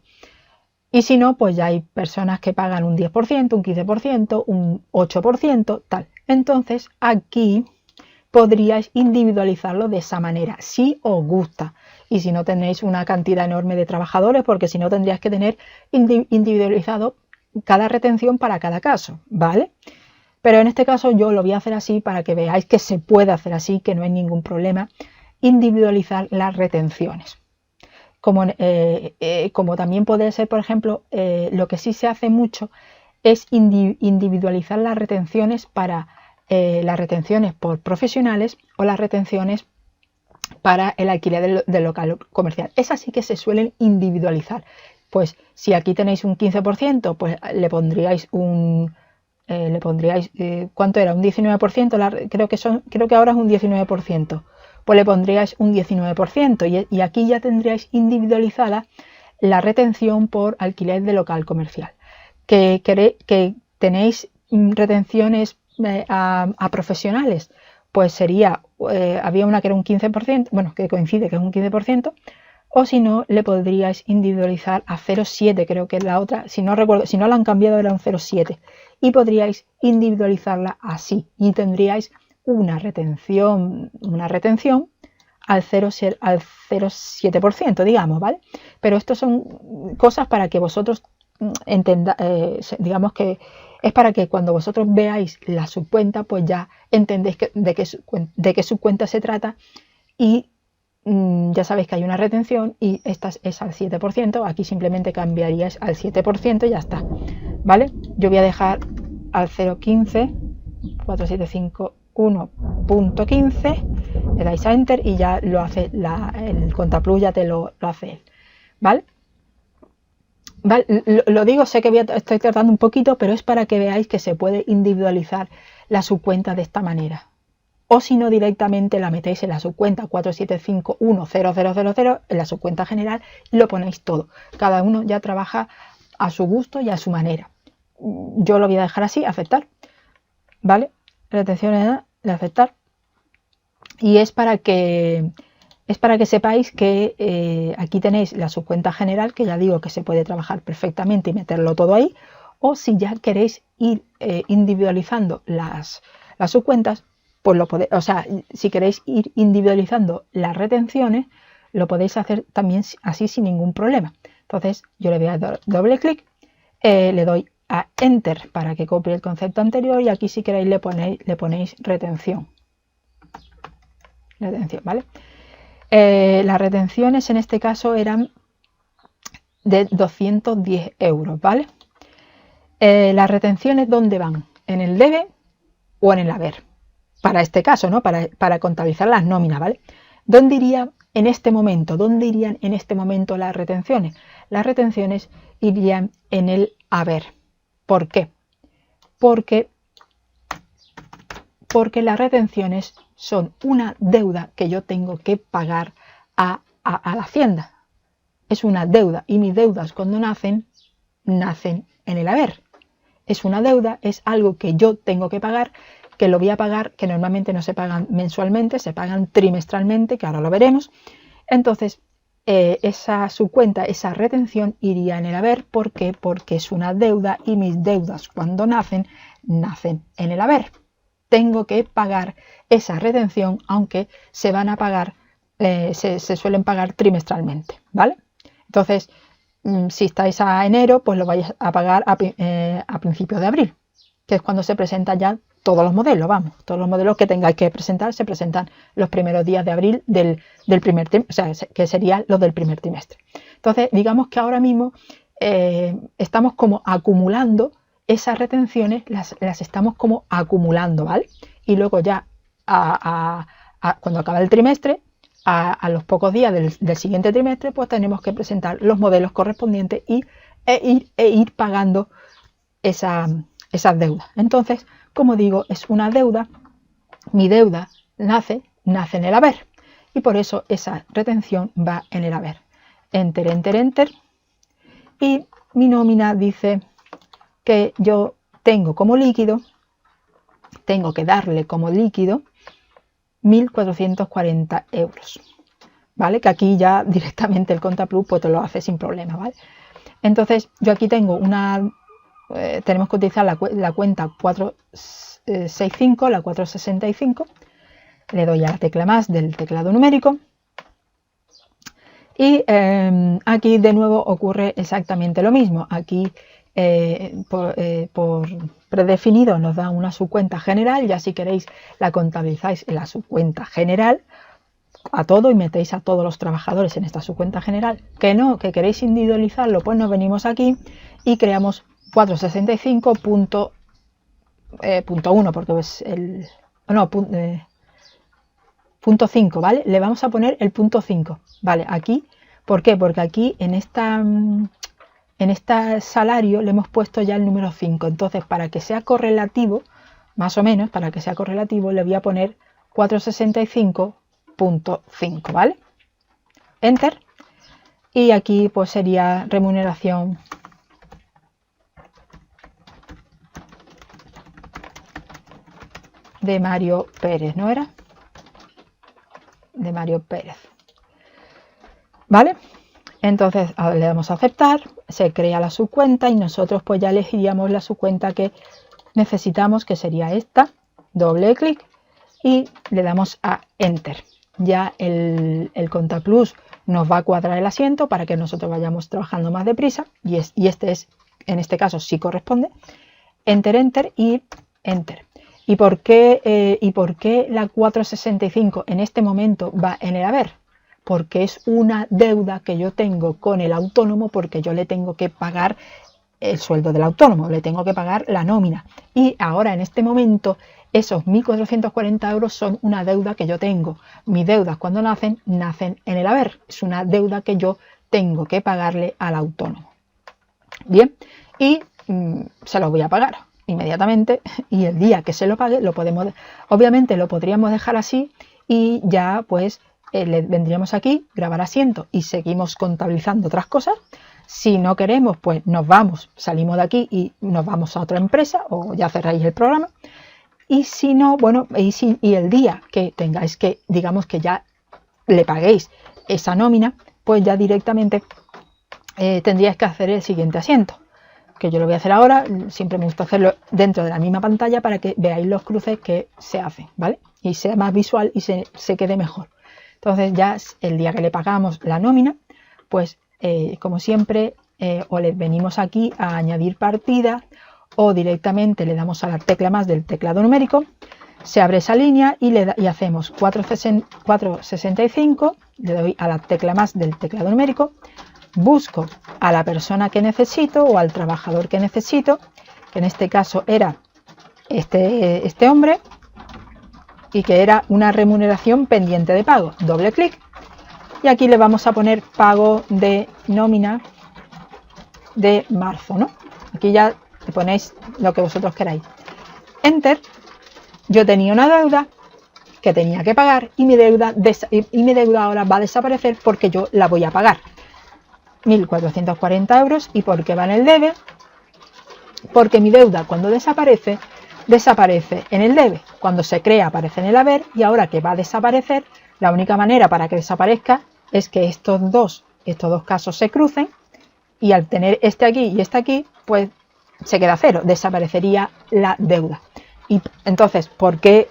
Speaker 2: Y si no, pues ya hay personas que pagan un 10%, un 15%, un 8%, tal. Entonces aquí podríais individualizarlo de esa manera, si os gusta. Y si no tenéis una cantidad enorme de trabajadores, porque si no tendrías que tener individualizado cada retención para cada caso, ¿vale? Pero en este caso yo lo voy a hacer así para que veáis que se puede hacer así, que no hay ningún problema individualizar las retenciones. Como también puede ser, por ejemplo, lo que sí se hace mucho es individualizar las retenciones para las retenciones por profesionales o las retenciones para el alquiler del local comercial. Esas sí que se suelen individualizar. Pues si aquí tenéis un 15%, pues le pondríais ¿cuánto era? Un 19%, creo que ahora es un 19%. Pues le pondríais un 19% y aquí ya tendríais individualizada la retención por alquiler de local comercial. Que tenéis retenciones a profesionales, pues sería, había una que era un 15%, bueno, que coincide que es un 15%, o si no, le podríais individualizar a 0,7, creo que es la otra, si no recuerdo, si no la han cambiado era un 0,7, y podríais individualizarla así, y tendríais una retención al 0,7%, digamos, ¿vale? Pero esto son cosas para que vosotros digamos que es para que cuando vosotros veáis la subcuenta, pues ya entendéis de qué subcuenta se trata y ya sabéis que hay una retención y esta es al 7%, aquí simplemente cambiaríais al 7% y ya está, ¿vale? Yo voy a dejar al 0,15, 4751.15, le dais a Enter y ya lo hace el Contaplus, ya te lo hace él, ¿vale? Vale, lo digo, sé que estoy tardando un poquito, pero es para que veáis que se puede individualizar la subcuenta de esta manera. O si no, directamente la metéis en la subcuenta 47510000 en la subcuenta general y lo ponéis todo. Cada uno ya trabaja a su gusto y a su manera. Yo lo voy a dejar así, aceptar. ¿Vale? Retención de aceptar. Y es para que sepáis que aquí tenéis la subcuenta general, que ya digo que se puede trabajar perfectamente y meterlo todo ahí. O si ya queréis ir individualizando las subcuentas, pues lo podéis, o sea, si queréis ir individualizando las retenciones, lo podéis hacer también así sin ningún problema. Entonces yo le voy a dar doble clic, le doy a Enter para que copie el concepto anterior y aquí si queréis le ponéis retención. ¿Vale? Las retenciones en este caso eran de 210 euros, ¿vale? Las retenciones, ¿dónde van? ¿En el debe o en el haber? Para este caso, ¿no? Para contabilizar las nóminas, ¿vale? ¿Dónde irían en este momento? ¿Dónde irían en este momento las retenciones? Las retenciones irían en el haber. ¿Por qué? Porque las retenciones son una deuda que yo tengo que pagar a la Hacienda. Es una deuda y mis deudas cuando nacen en el haber. Es una deuda, es algo que yo tengo que pagar, que lo voy a pagar, que normalmente no se pagan mensualmente, se pagan trimestralmente, que ahora lo veremos. Entonces, esa subcuenta, esa retención iría en el haber. ¿Por qué? Porque es una deuda y mis deudas cuando nacen en el haber. Tengo que pagar esa retención, aunque se van a pagar, se suelen pagar trimestralmente, ¿vale? Entonces, si estáis a enero, pues lo vais a pagar a principios de abril, que es cuando se presentan ya todos los modelos, vamos, todos los modelos que tengáis que presentar se presentan los primeros días de abril del primer trimestre, o sea, que serían los del primer trimestre. Entonces, digamos que ahora mismo estamos como acumulando esas retenciones, las estamos como acumulando, ¿vale? Y luego ya cuando acaba el trimestre, a los pocos días del siguiente trimestre, pues tenemos que presentar los modelos correspondientes e ir pagando esas deudas. Entonces, como digo, es una deuda, mi deuda nace en el haber y por eso esa retención va en el haber. Enter, enter, enter. Y mi nómina dice que yo tengo como líquido, tengo que darle como líquido 1.440 euros, ¿vale? Que aquí ya directamente el Contaplus pues te lo hace sin problema, ¿vale? Entonces yo aquí tengo tenemos que utilizar la cuenta 465, la 465, le doy a la tecla más del teclado numérico y aquí de nuevo ocurre exactamente lo mismo. Aquí por predefinido nos da una subcuenta general, ya si queréis la contabilizáis en la subcuenta general a todo y metéis a todos los trabajadores en esta subcuenta general. Que no, que queréis individualizarlo, pues nos venimos aquí y creamos 465.1 porque es punto 5, ¿vale? Le vamos a poner el punto 5, ¿vale? Aquí, ¿por qué? Porque aquí en este salario le hemos puesto ya el número 5. Entonces, para que sea correlativo, más o menos, para que sea correlativo, le voy a poner 465.5, ¿vale? Enter. Y aquí pues sería remuneración de Mario Pérez, ¿no era? De Mario Pérez. ¿Vale? Entonces le damos a aceptar, se crea la subcuenta y nosotros pues ya elegiríamos la subcuenta que necesitamos, que sería esta, doble clic y le damos a Enter. Ya el Contaplus nos va a cuadrar el asiento para que nosotros vayamos trabajando más deprisa y este es, en este caso sí corresponde. Enter, Enter y Enter. ¿Y por qué la 465 en este momento va en el haber? Porque es una deuda que yo tengo con el autónomo, porque yo le tengo que pagar el sueldo del autónomo, le tengo que pagar la nómina. Y ahora en este momento esos 1.440 euros son una deuda que yo tengo. Mis deudas cuando nacen en el haber. Es una deuda que yo tengo que pagarle al autónomo. Bien, y se los voy a pagar inmediatamente, y el día que se lo pague, obviamente lo podríamos dejar así y ya pues le vendríamos aquí, grabar asiento y seguimos contabilizando otras cosas. Si no queremos, pues nos vamos, salimos de aquí y nos vamos a otra empresa o ya cerráis el programa. Y si no, bueno, y el día que tengáis que, digamos que ya le paguéis esa nómina, pues ya directamente tendríais que hacer el siguiente asiento, que yo lo voy a hacer ahora. Siempre me gusta hacerlo dentro de la misma pantalla para que veáis los cruces que se hacen, ¿vale? Y sea más visual y se quede mejor. Entonces ya el día que le pagamos la nómina, pues como siempre, o le venimos aquí a añadir partida o directamente le damos a la tecla más del teclado numérico, se abre esa línea y hacemos 465, le doy a la tecla más del teclado numérico, busco a la persona que necesito o al trabajador que necesito, que en este caso era este hombre, y que era una remuneración pendiente de pago. Doble clic y aquí le vamos a poner pago de nómina de marzo, ¿no? Aquí ya le ponéis lo que vosotros queráis. Enter. Yo tenía una deuda que tenía que pagar y mi deuda ahora va a desaparecer porque yo la voy a pagar. 1.440 euros. ¿Y por qué va en el debe? Porque mi deuda cuando desaparece en el debe. Cuando se crea aparece en el haber, y ahora que va a desaparecer, la única manera para que desaparezca es que estos dos casos se crucen, y al tener este aquí y este aquí, pues se queda cero, desaparecería la deuda. Y entonces, ¿por qué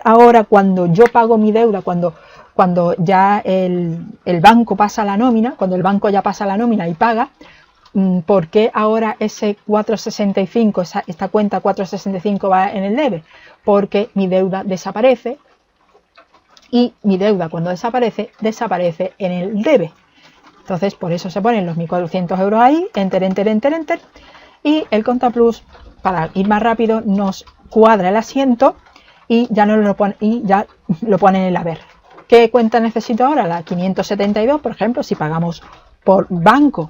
Speaker 2: ahora cuando yo pago mi deuda, cuando ya el banco pasa la nómina, cuando el banco ya pasa la nómina y paga, ¿por qué ahora ese 465, esta cuenta 465 va en el debe? Porque mi deuda desaparece, y mi deuda cuando desaparece en el debe. Entonces por eso se ponen los 1.400 euros ahí, enter, enter, enter, enter, y el Contaplus, para ir más rápido, nos cuadra el asiento y ya lo pone en el haber. ¿Qué cuenta necesito ahora? La 572, por ejemplo. Si pagamos por banco,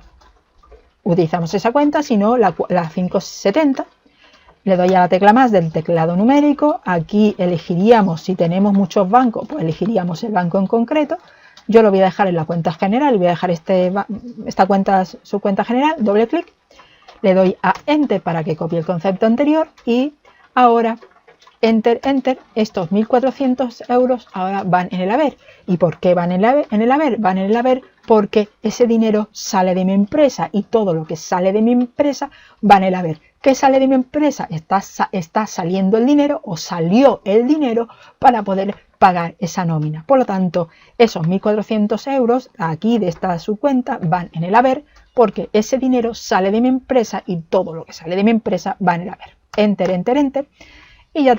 Speaker 2: utilizamos esa cuenta, si no, la 570. Le doy a la tecla más del teclado numérico. Aquí elegiríamos, si tenemos muchos bancos, pues elegiríamos el banco en concreto. Yo lo voy a dejar en la cuenta general y voy a dejar esta cuenta, su cuenta general. Doble clic. Le doy a Enter para que copie el concepto anterior, y ahora Enter, Enter. Estos 1.400 euros ahora van en el haber. ¿Y por qué van en el haber? Van en el haber porque ese dinero sale de mi empresa, y todo lo que sale de mi empresa va en el haber. ¿Qué sale de mi empresa? Está saliendo el dinero, o salió el dinero para poder pagar esa nómina. Por lo tanto, esos 1.400 euros aquí de esta subcuenta van en el haber, porque ese dinero sale de mi empresa y todo lo que sale de mi empresa va en el haber. Enter, Enter, Enter. Y ya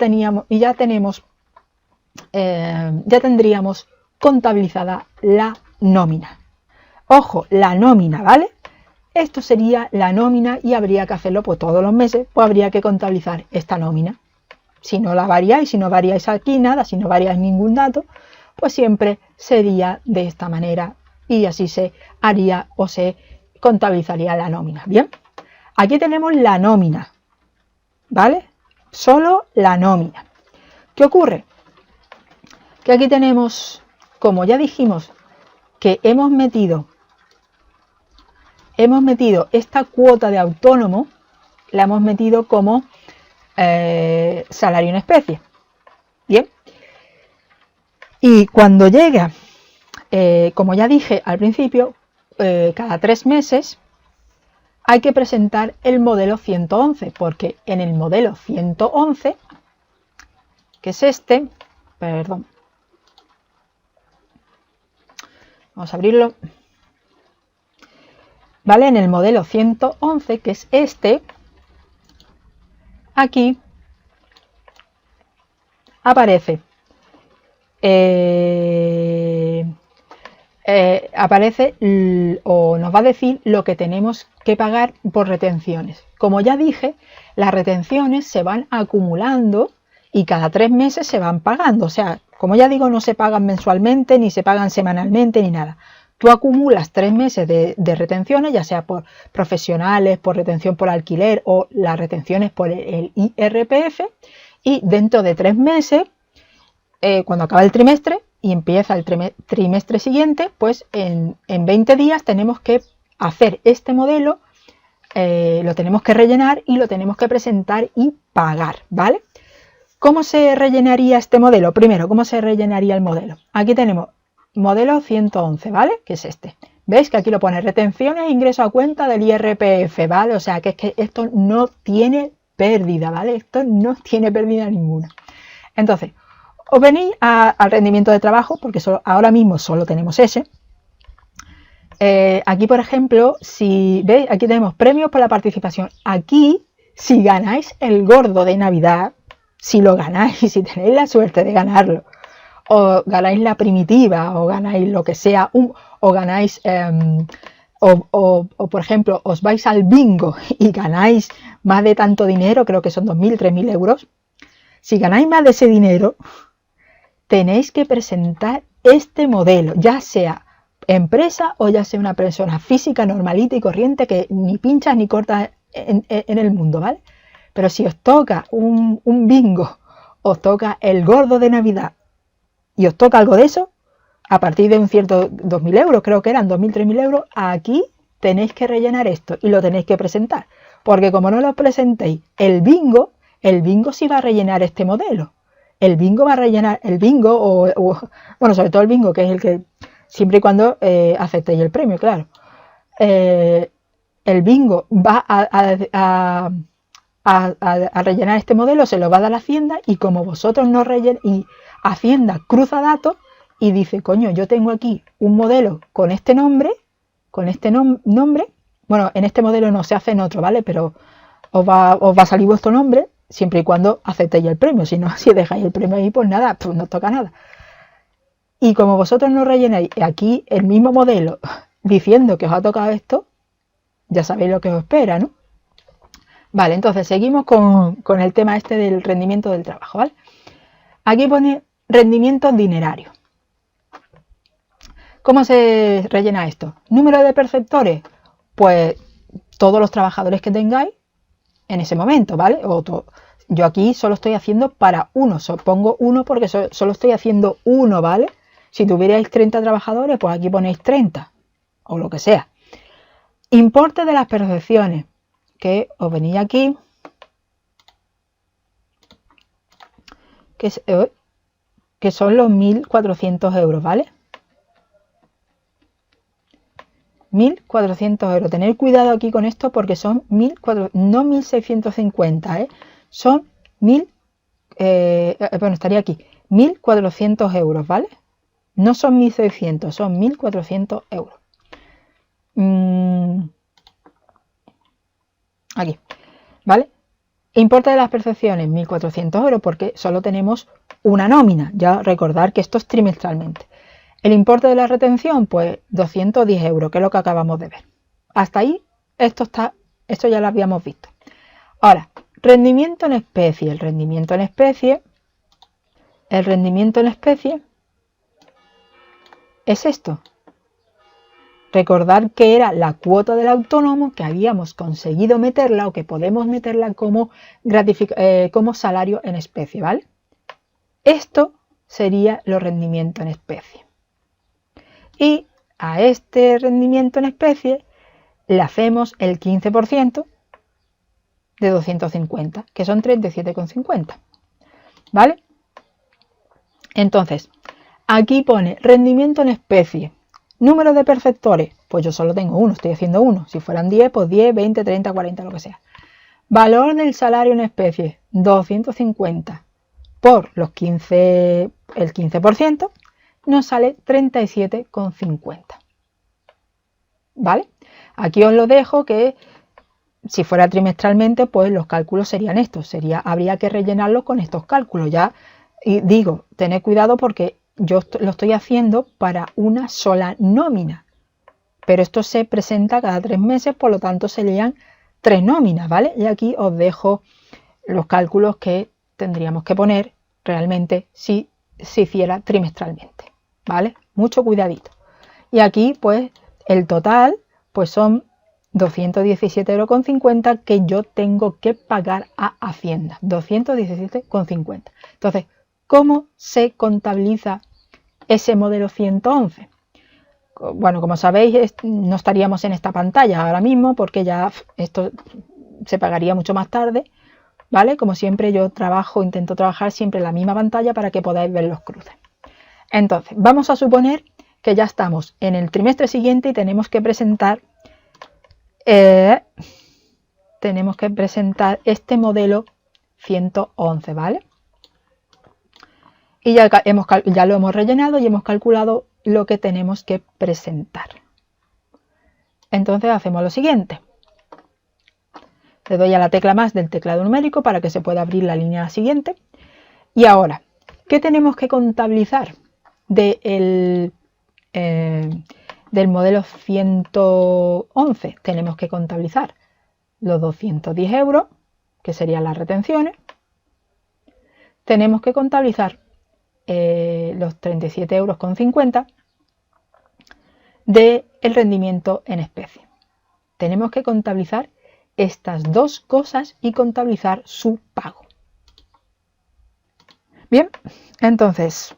Speaker 2: tendríamos contabilizada la nómina. Ojo, la nómina, ¿vale? Esto sería la nómina, y habría que hacerlo pues todos los meses, pues habría que contabilizar esta nómina. Si no la variáis, si no variáis aquí nada, si no variáis ningún dato, pues siempre sería de esta manera, y así se haría o se contabilizaría la nómina. Bien, aquí tenemos la nómina, ¿vale? Solo la nómina. ¿Qué ocurre? Que aquí tenemos, como ya dijimos, que hemos metido esta cuota de autónomo, la hemos metido como salario en especie. Bien. Y cuando llega, como ya dije al principio, cada 3 meses hay que presentar el modelo 111, porque en el modelo 111, que es este, perdón, vamos a abrirlo, ¿vale? En el modelo 111, que es este, aquí aparece o nos va a decir lo que tenemos que pagar por retenciones. Como ya dije, las retenciones se van acumulando y cada 3 meses se van pagando. O sea, como ya digo, no se pagan mensualmente, ni se pagan semanalmente, ni nada. tú acumulas 3 meses de retenciones, ya sea por profesionales, por retención por alquiler o las retenciones por el IRPF, y dentro de 3 meses, cuando acaba el trimestre y empieza el trimestre siguiente, pues en 20 días tenemos que hacer este modelo, lo tenemos que rellenar y lo tenemos que presentar y pagar, ¿vale? ¿Cómo se rellenaría este modelo? Primero, ¿cómo se rellenaría el modelo? Aquí tenemos modelo 111, ¿vale? Que es este. ¿Veis que aquí lo pone retenciones e ingreso a cuenta del IRPF, ¿vale? O sea, que es que esto no tiene pérdida, ¿vale? Esto no tiene pérdida ninguna. Entonces, os venís al rendimiento de trabajo, porque ahora mismo solo tenemos ese. Aquí, por ejemplo, si veis, aquí tenemos premios por la participación. Aquí, si ganáis el gordo de Navidad, si lo ganáis, si tenéis la suerte de ganarlo, o ganáis la primitiva, o ganáis lo que sea, o ganáis, o por ejemplo, os vais al bingo y ganáis más de tanto dinero, creo que son 2.000, 3.000 euros. Si ganáis más de ese dinero, tenéis que presentar este modelo, ya sea empresa o ya sea una persona física normalita y corriente que ni pinchas ni cortas en el mundo, ¿vale? Pero si os toca un bingo, os toca el gordo de Navidad y os toca algo de eso, a partir de un cierto 2.000 euros, creo que eran 2.000, 3.000 euros, aquí tenéis que rellenar esto y lo tenéis que presentar. Porque como no lo presentéis, el bingo sí va a rellenar este modelo. El bingo va a rellenar, bueno, sobre todo el bingo, que es el que, siempre y cuando aceptéis el premio, claro. El bingo va a rellenar este modelo, se lo va a dar a Hacienda, y como vosotros no rellenáis, y Hacienda cruza datos y dice, coño, yo tengo aquí un modelo con este nombre, bueno, en este modelo no, se hace en otro, ¿vale? Pero os va a salir vuestro nombre, siempre y cuando aceptéis el premio. Si no, si dejáis el premio ahí, pues nada, pues no toca nada. Y como vosotros no rellenáis aquí el mismo modelo diciendo que os ha tocado esto, ya sabéis lo que os espera, ¿no? Vale, entonces seguimos con el tema este del rendimiento del trabajo, ¿vale? Aquí pone rendimiento dinerario. ¿Cómo se rellena esto? ¿Número de perceptores? Pues todos los trabajadores que tengáis en ese momento, ¿vale? Yo aquí solo estoy haciendo para uno, pongo uno porque solo estoy haciendo uno, ¿vale? Si tuvierais 30 trabajadores, pues aquí ponéis 30 o lo que sea. Importe de las percepciones, que os venía aquí, que son los 1.400 euros, ¿vale? 1.400 euros. Tener cuidado aquí con esto porque son 1.400, no 1.650, ¿eh? Son 1.000, bueno, estaría aquí, 1.400 euros, ¿vale? No son 1.600, son 1.400 euros. Aquí, ¿vale? Importe de las percepciones, 1.400 euros, porque solo tenemos una nómina. Ya recordar que esto es trimestralmente. El importe de la retención, pues 210 euros, que es lo que acabamos de ver. Hasta ahí, esto ya lo habíamos visto. Ahora, rendimiento en especie. El rendimiento en especie es esto. Recordar que era la cuota del autónomo que habíamos conseguido meterla o que podemos meterla como salario en especie, ¿vale? Esto sería los rendimientos en especie. Y a este rendimiento en especie le hacemos el 15% de 250, que son 37,50, ¿vale? Entonces, aquí pone rendimiento en especie. Número de perceptores, pues yo solo tengo uno, estoy haciendo uno. Si fueran 10, pues 10, 20, 30, 40, lo que sea. Valor del salario en especie, 250 por el 15%, nos sale 37,50. ¿Vale? Aquí os lo dejo, que si fuera trimestralmente, pues los cálculos serían estos. Habría que rellenarlo con estos cálculos. Ya, y digo, tened cuidado porque yo lo estoy haciendo para una sola nómina. Pero esto se presenta cada 3 meses, por lo tanto serían 3 nóminas, ¿vale? Y aquí os dejo los cálculos que tendríamos que poner realmente si se hiciera trimestralmente, ¿vale? Mucho cuidadito. Y aquí pues el total pues son 217,50 € que yo tengo que pagar a Hacienda. 217,50. Entonces, ¿cómo se contabiliza ese modelo 111? Bueno, como sabéis, no estaríamos en esta pantalla ahora mismo porque ya esto se pagaría mucho más tarde, ¿vale? Como siempre yo intento trabajar siempre en la misma pantalla para que podáis ver los cruces. Entonces, vamos a suponer que ya estamos en el trimestre siguiente y tenemos que presentar este modelo 111, ¿vale? Y ya lo hemos rellenado y hemos calculado lo que tenemos que presentar. Entonces hacemos lo siguiente. Le doy a la tecla más del teclado numérico para que se pueda abrir la línea siguiente. Y ahora, ¿qué tenemos que contabilizar del modelo 111? Tenemos que contabilizar los 210 €, que serían las retenciones. Tenemos que contabilizar los 37,50 € del rendimiento en especie. Tenemos que contabilizar estas dos cosas y contabilizar su pago. Bien, entonces,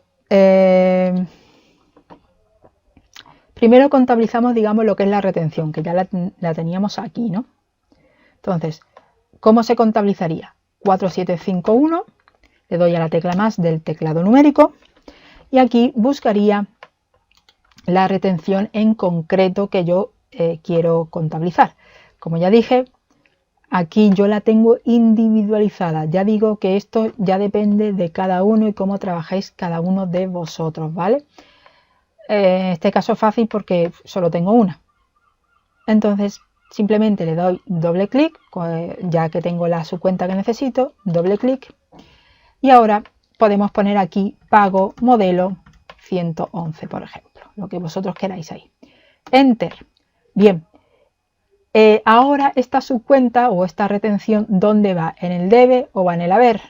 Speaker 2: primero contabilizamos, digamos, lo que es la retención, que ya la teníamos aquí, ¿no? Entonces, ¿cómo se contabilizaría? 4751, le doy a la tecla más del teclado numérico y aquí buscaría la retención en concreto que yo quiero contabilizar. Como ya dije, aquí yo la tengo individualizada. Ya digo que esto ya depende de cada uno y cómo trabajáis cada uno de vosotros, ¿vale? En este caso es fácil porque solo tengo una. Entonces, simplemente le doy doble clic, ya que tengo la subcuenta que necesito, doble clic. Y ahora podemos poner aquí pago modelo 111, por ejemplo, lo que vosotros queráis ahí. Enter. Bien. Ahora esta subcuenta o esta retención, ¿dónde va? ¿En el debe o va en el haber?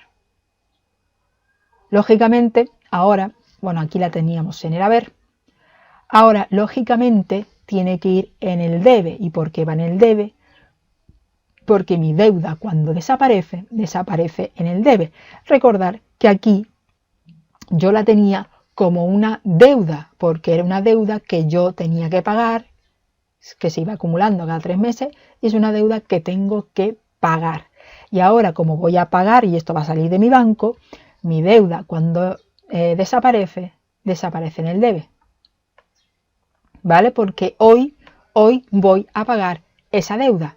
Speaker 2: Lógicamente, ahora, bueno, aquí la teníamos en el haber. Ahora, lógicamente, tiene que ir en el debe. ¿Y por qué va en el debe? Porque mi deuda, cuando desaparece, desaparece en el debe. Recordar que aquí yo la tenía como una deuda, porque era una deuda que yo tenía que pagar, que se iba acumulando cada 3 meses, y es una deuda que tengo que pagar. Y ahora, como voy a pagar y esto va a salir de mi banco, mi deuda cuando desaparece, desaparece en el debe. ¿Vale? Porque hoy voy a pagar esa deuda.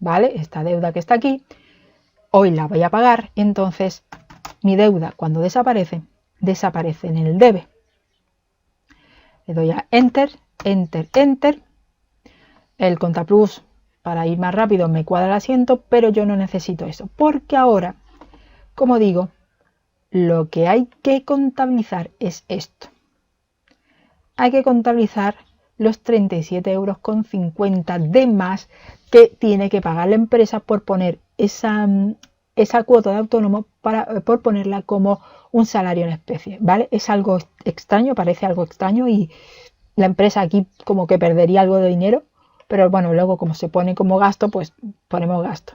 Speaker 2: ¿Vale? Esta deuda que está aquí, hoy la voy a pagar, entonces mi deuda cuando desaparece, desaparece en el debe. Le doy a Enter, Enter, Enter. El Contaplus, para ir más rápido, me cuadra el asiento, pero yo no necesito eso, porque ahora, como digo, lo que hay que contabilizar es esto. Hay que contabilizar los 37,50 € de más que tiene que pagar la empresa por poner esa cuota de autónomo, por ponerla como un salario en especie, ¿vale? Es algo extraño, parece algo extraño y la empresa aquí como que perdería algo de dinero, pero bueno, luego como se pone como gasto, pues ponemos gasto,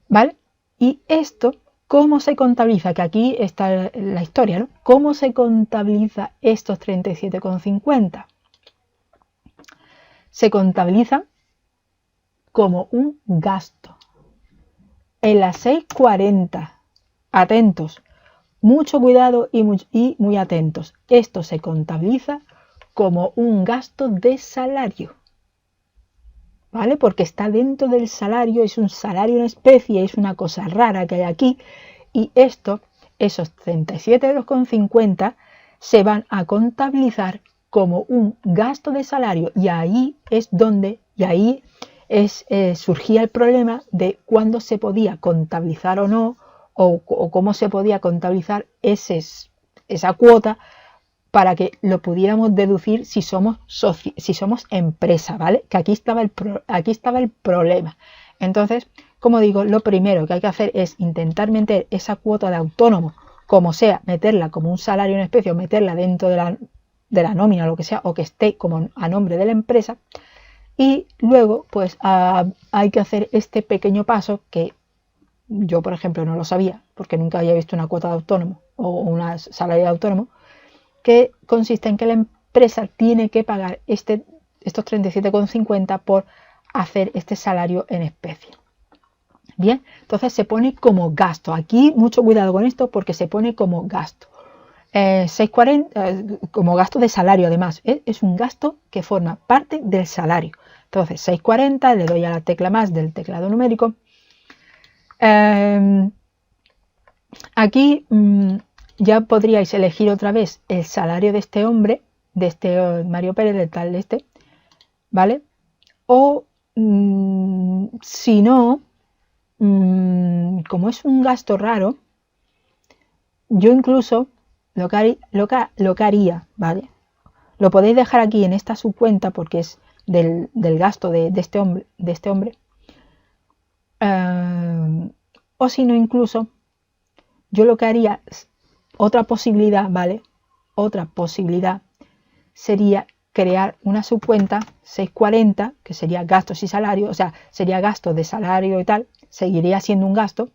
Speaker 2: ¿vale? Y esto, ¿cómo se contabiliza? Que aquí está la historia, ¿no? ¿Cómo se contabiliza estos 37,50? Se contabiliza como un gasto. En las 640, atentos, mucho cuidado y muy atentos. Esto se contabiliza como un gasto de salario, ¿vale? Porque está dentro del salario, es un salario en especie, es una cosa rara que hay aquí. Y esos 37,50 € se van a contabilizar como un gasto de salario, y ahí es donde, surgía el problema de cuándo se podía contabilizar o no, o cómo se podía contabilizar esa cuota para que lo pudiéramos deducir si somos empresa, ¿vale? Que aquí estaba el problema. Entonces, como digo, lo primero que hay que hacer es intentar meter esa cuota de autónomo, como sea, meterla como un salario en especie o meterla dentro de la nómina o lo que sea, o que esté como a nombre de la empresa. Y luego pues hay que hacer este pequeño paso que yo, por ejemplo, no lo sabía porque nunca había visto una cuota de autónomo o un salario de autónomo, que consiste en que la empresa tiene que pagar estos 37,50 por hacer este salario en especie. Bien, entonces se pone como gasto. Aquí mucho cuidado con esto porque se pone como gasto. 6,40 como gasto de salario, además, es un gasto que forma parte del salario. Entonces 6,40, le doy a la tecla más del teclado numérico. Aquí ya podríais elegir otra vez el salario de este hombre, de este Mario Pérez, de tal este, ¿vale? O si no, como es un gasto raro, yo incluso lo que haría, ¿vale? Lo podéis dejar aquí en esta subcuenta porque es del gasto de este hombre. O si no, incluso yo lo que haría, otra posibilidad, ¿vale? Otra posibilidad sería crear una subcuenta 640, que sería gastos y salarios, o sea, sería gasto de salario y tal, seguiría siendo un gasto,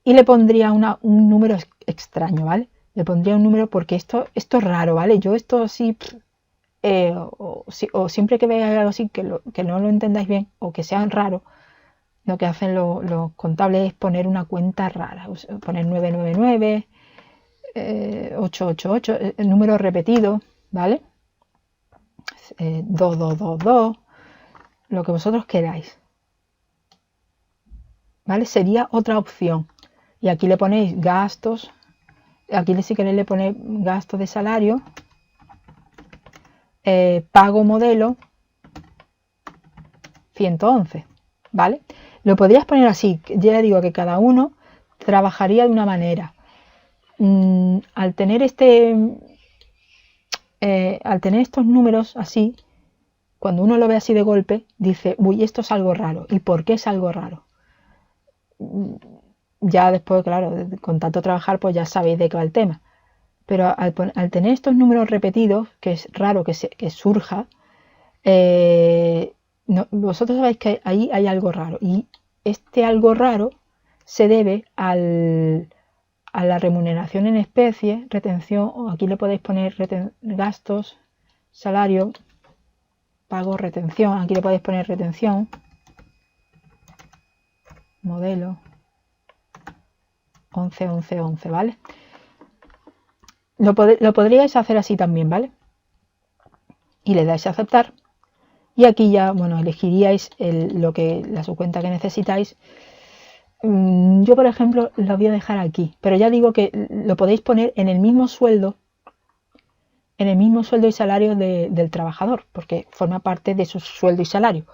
Speaker 2: y le pondría un número extraño, ¿vale? Le pondría un número porque esto es raro, ¿vale? Yo esto sí, o siempre que veáis algo así que no lo entendáis bien o que sea raro, lo que hacen los contables es poner una cuenta rara, o sea, poner 999, 888, el número repetido, ¿vale? 2222, lo que vosotros queráis, ¿vale? Sería otra opción. Y aquí le ponéis gastos, aquí si queréis le ponéis gastos de salario, pago modelo 111, ¿vale? Lo podrías poner así, ya digo que cada uno trabajaría de una manera. Al tener estos números así, cuando uno lo ve así de golpe, dice, uy, esto es algo raro. ¿Y por qué es algo raro? Ya después, claro, con tanto trabajar, pues ya sabéis de qué va el tema. Pero al tener estos números repetidos, que es raro que surja, vosotros sabéis que ahí hay algo raro. Y este algo raro se debe a la remuneración en especie, retención, o aquí le podéis poner gastos, salario, pago, retención, aquí le podéis poner retención, modelo 111111, ¿vale? Lo podríais hacer así también, ¿vale? Y le dais a aceptar. Y aquí ya, bueno, elegiríais la subcuenta que necesitáis. Yo, por ejemplo, lo voy a dejar aquí, pero ya digo que lo podéis poner en el mismo sueldo y salario del trabajador, porque forma parte de su sueldo y salario.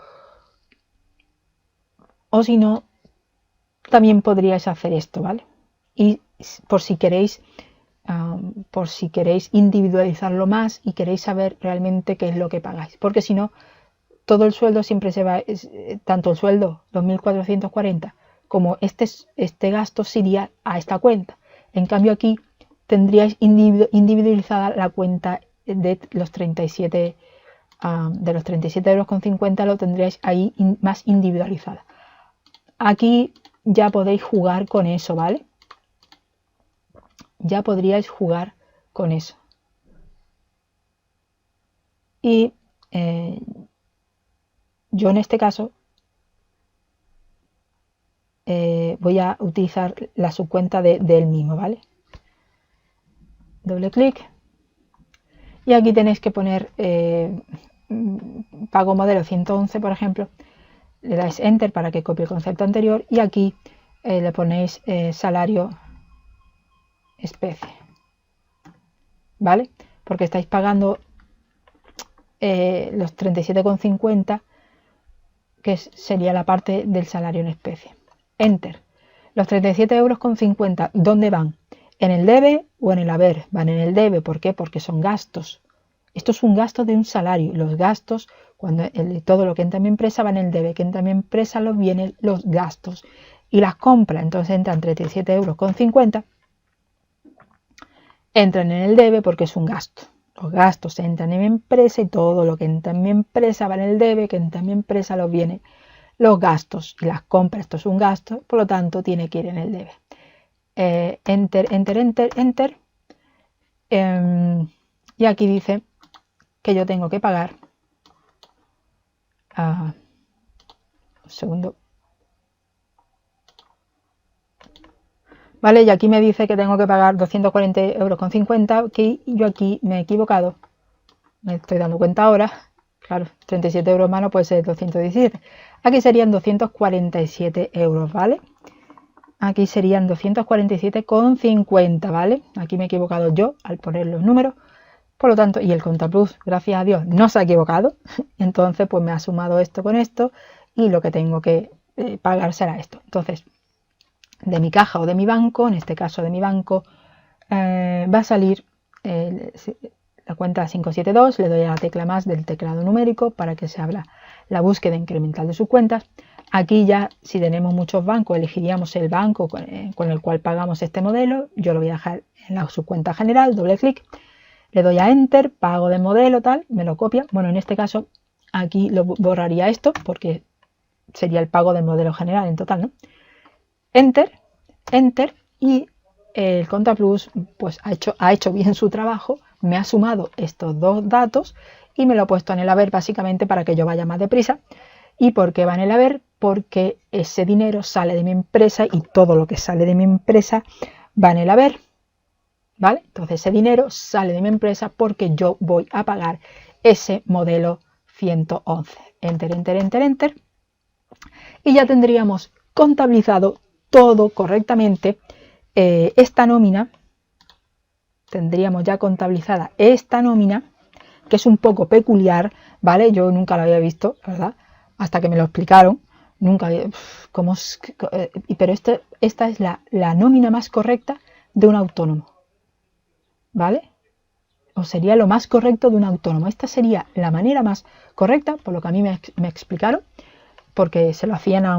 Speaker 2: O si no, también podríais hacer esto, ¿vale? Y por si queréis individualizarlo más y queréis saber realmente qué es lo que pagáis, porque si no, todo el sueldo siempre se va, tanto el sueldo 2.440 como este gasto se iría a esta cuenta. En cambio aquí tendríais individualizada la cuenta de los 37 de los 37,50 € lo tendríais ahí más individualizada. Aquí ya podéis jugar con eso, ¿vale? Ya podríais jugar con eso. Y yo en este caso voy a utilizar la subcuenta del mismo, ¿vale? Doble clic. Y aquí tenéis que poner pago modelo 111, por ejemplo. Le dais Enter para que copie el concepto anterior y aquí le ponéis salario especie, ¿vale? Porque estáis pagando los 37,50, que sería la parte del salario en especie. Enter. Los 37,50 €, ¿dónde van? ¿En el debe o en el haber? Van en el debe. ¿Por qué? Porque son gastos. Esto es un gasto de un salario. Los gastos, cuando todo lo que entra en mi empresa va en el debe, que entra en mi empresa vienen los gastos. Y las compras, entonces entran 37,50 €, entran en el debe porque es un gasto, Los gastos entran en mi empresa y todo lo que entra en mi empresa va en el debe, que entra en mi empresa los viene los gastos y las compras. Esto es un gasto, por lo tanto tiene que ir en el debe. Enter, enter, enter, enter. Y aquí dice que yo tengo que pagar. Un segundo. Vale, y aquí me dice que tengo que pagar 240,50 €, que yo aquí me he equivocado. Me estoy dando cuenta ahora. Claro, 37 € más no puede ser 217. Aquí serían 247 €, ¿vale? Aquí serían 247,50, ¿vale? Aquí me he equivocado yo al poner los números. Por lo tanto, y el Contaplus, gracias a Dios, no se ha equivocado. Entonces, pues me ha sumado esto con esto y lo que tengo que pagar será esto. Entonces, de mi caja o de mi banco, en este caso de mi banco, va a salir la cuenta 572, le doy a la tecla más del teclado numérico para que se abra la búsqueda incremental de sus cuentas. Aquí ya, si tenemos muchos bancos, elegiríamos el banco con el cual pagamos este modelo. Yo lo voy a dejar en la subcuenta general, doble clic. Le doy a Enter, pago de modelo, tal, me lo copia. Bueno, en este caso, aquí lo borraría esto, porque sería el pago del modelo general en total, ¿no? Enter, Enter, y el Contaplus pues ha hecho bien su trabajo, me ha sumado estos dos datos y me lo ha puesto en el haber básicamente para que yo vaya más deprisa. ¿Y por qué va en el haber? Porque ese dinero sale de mi empresa y todo lo que sale de mi empresa va en el haber. ¿Vale? Entonces ese dinero sale de mi empresa porque yo voy a pagar ese modelo 111. Enter, enter, enter, enter. Y ya tendríamos contabilizado todo correctamente. Esta nómina, tendríamos ya contabilizada esta nómina, que es un poco peculiar, ¿vale? Yo nunca la había visto, ¿verdad? Hasta que me lo explicaron. Nunca había... pero esta es la nómina más correcta de un autónomo. ¿Vale? O sería lo más correcto de un autónomo. Esta sería la manera más correcta, por lo que a mí me explicaron, porque se lo hacían a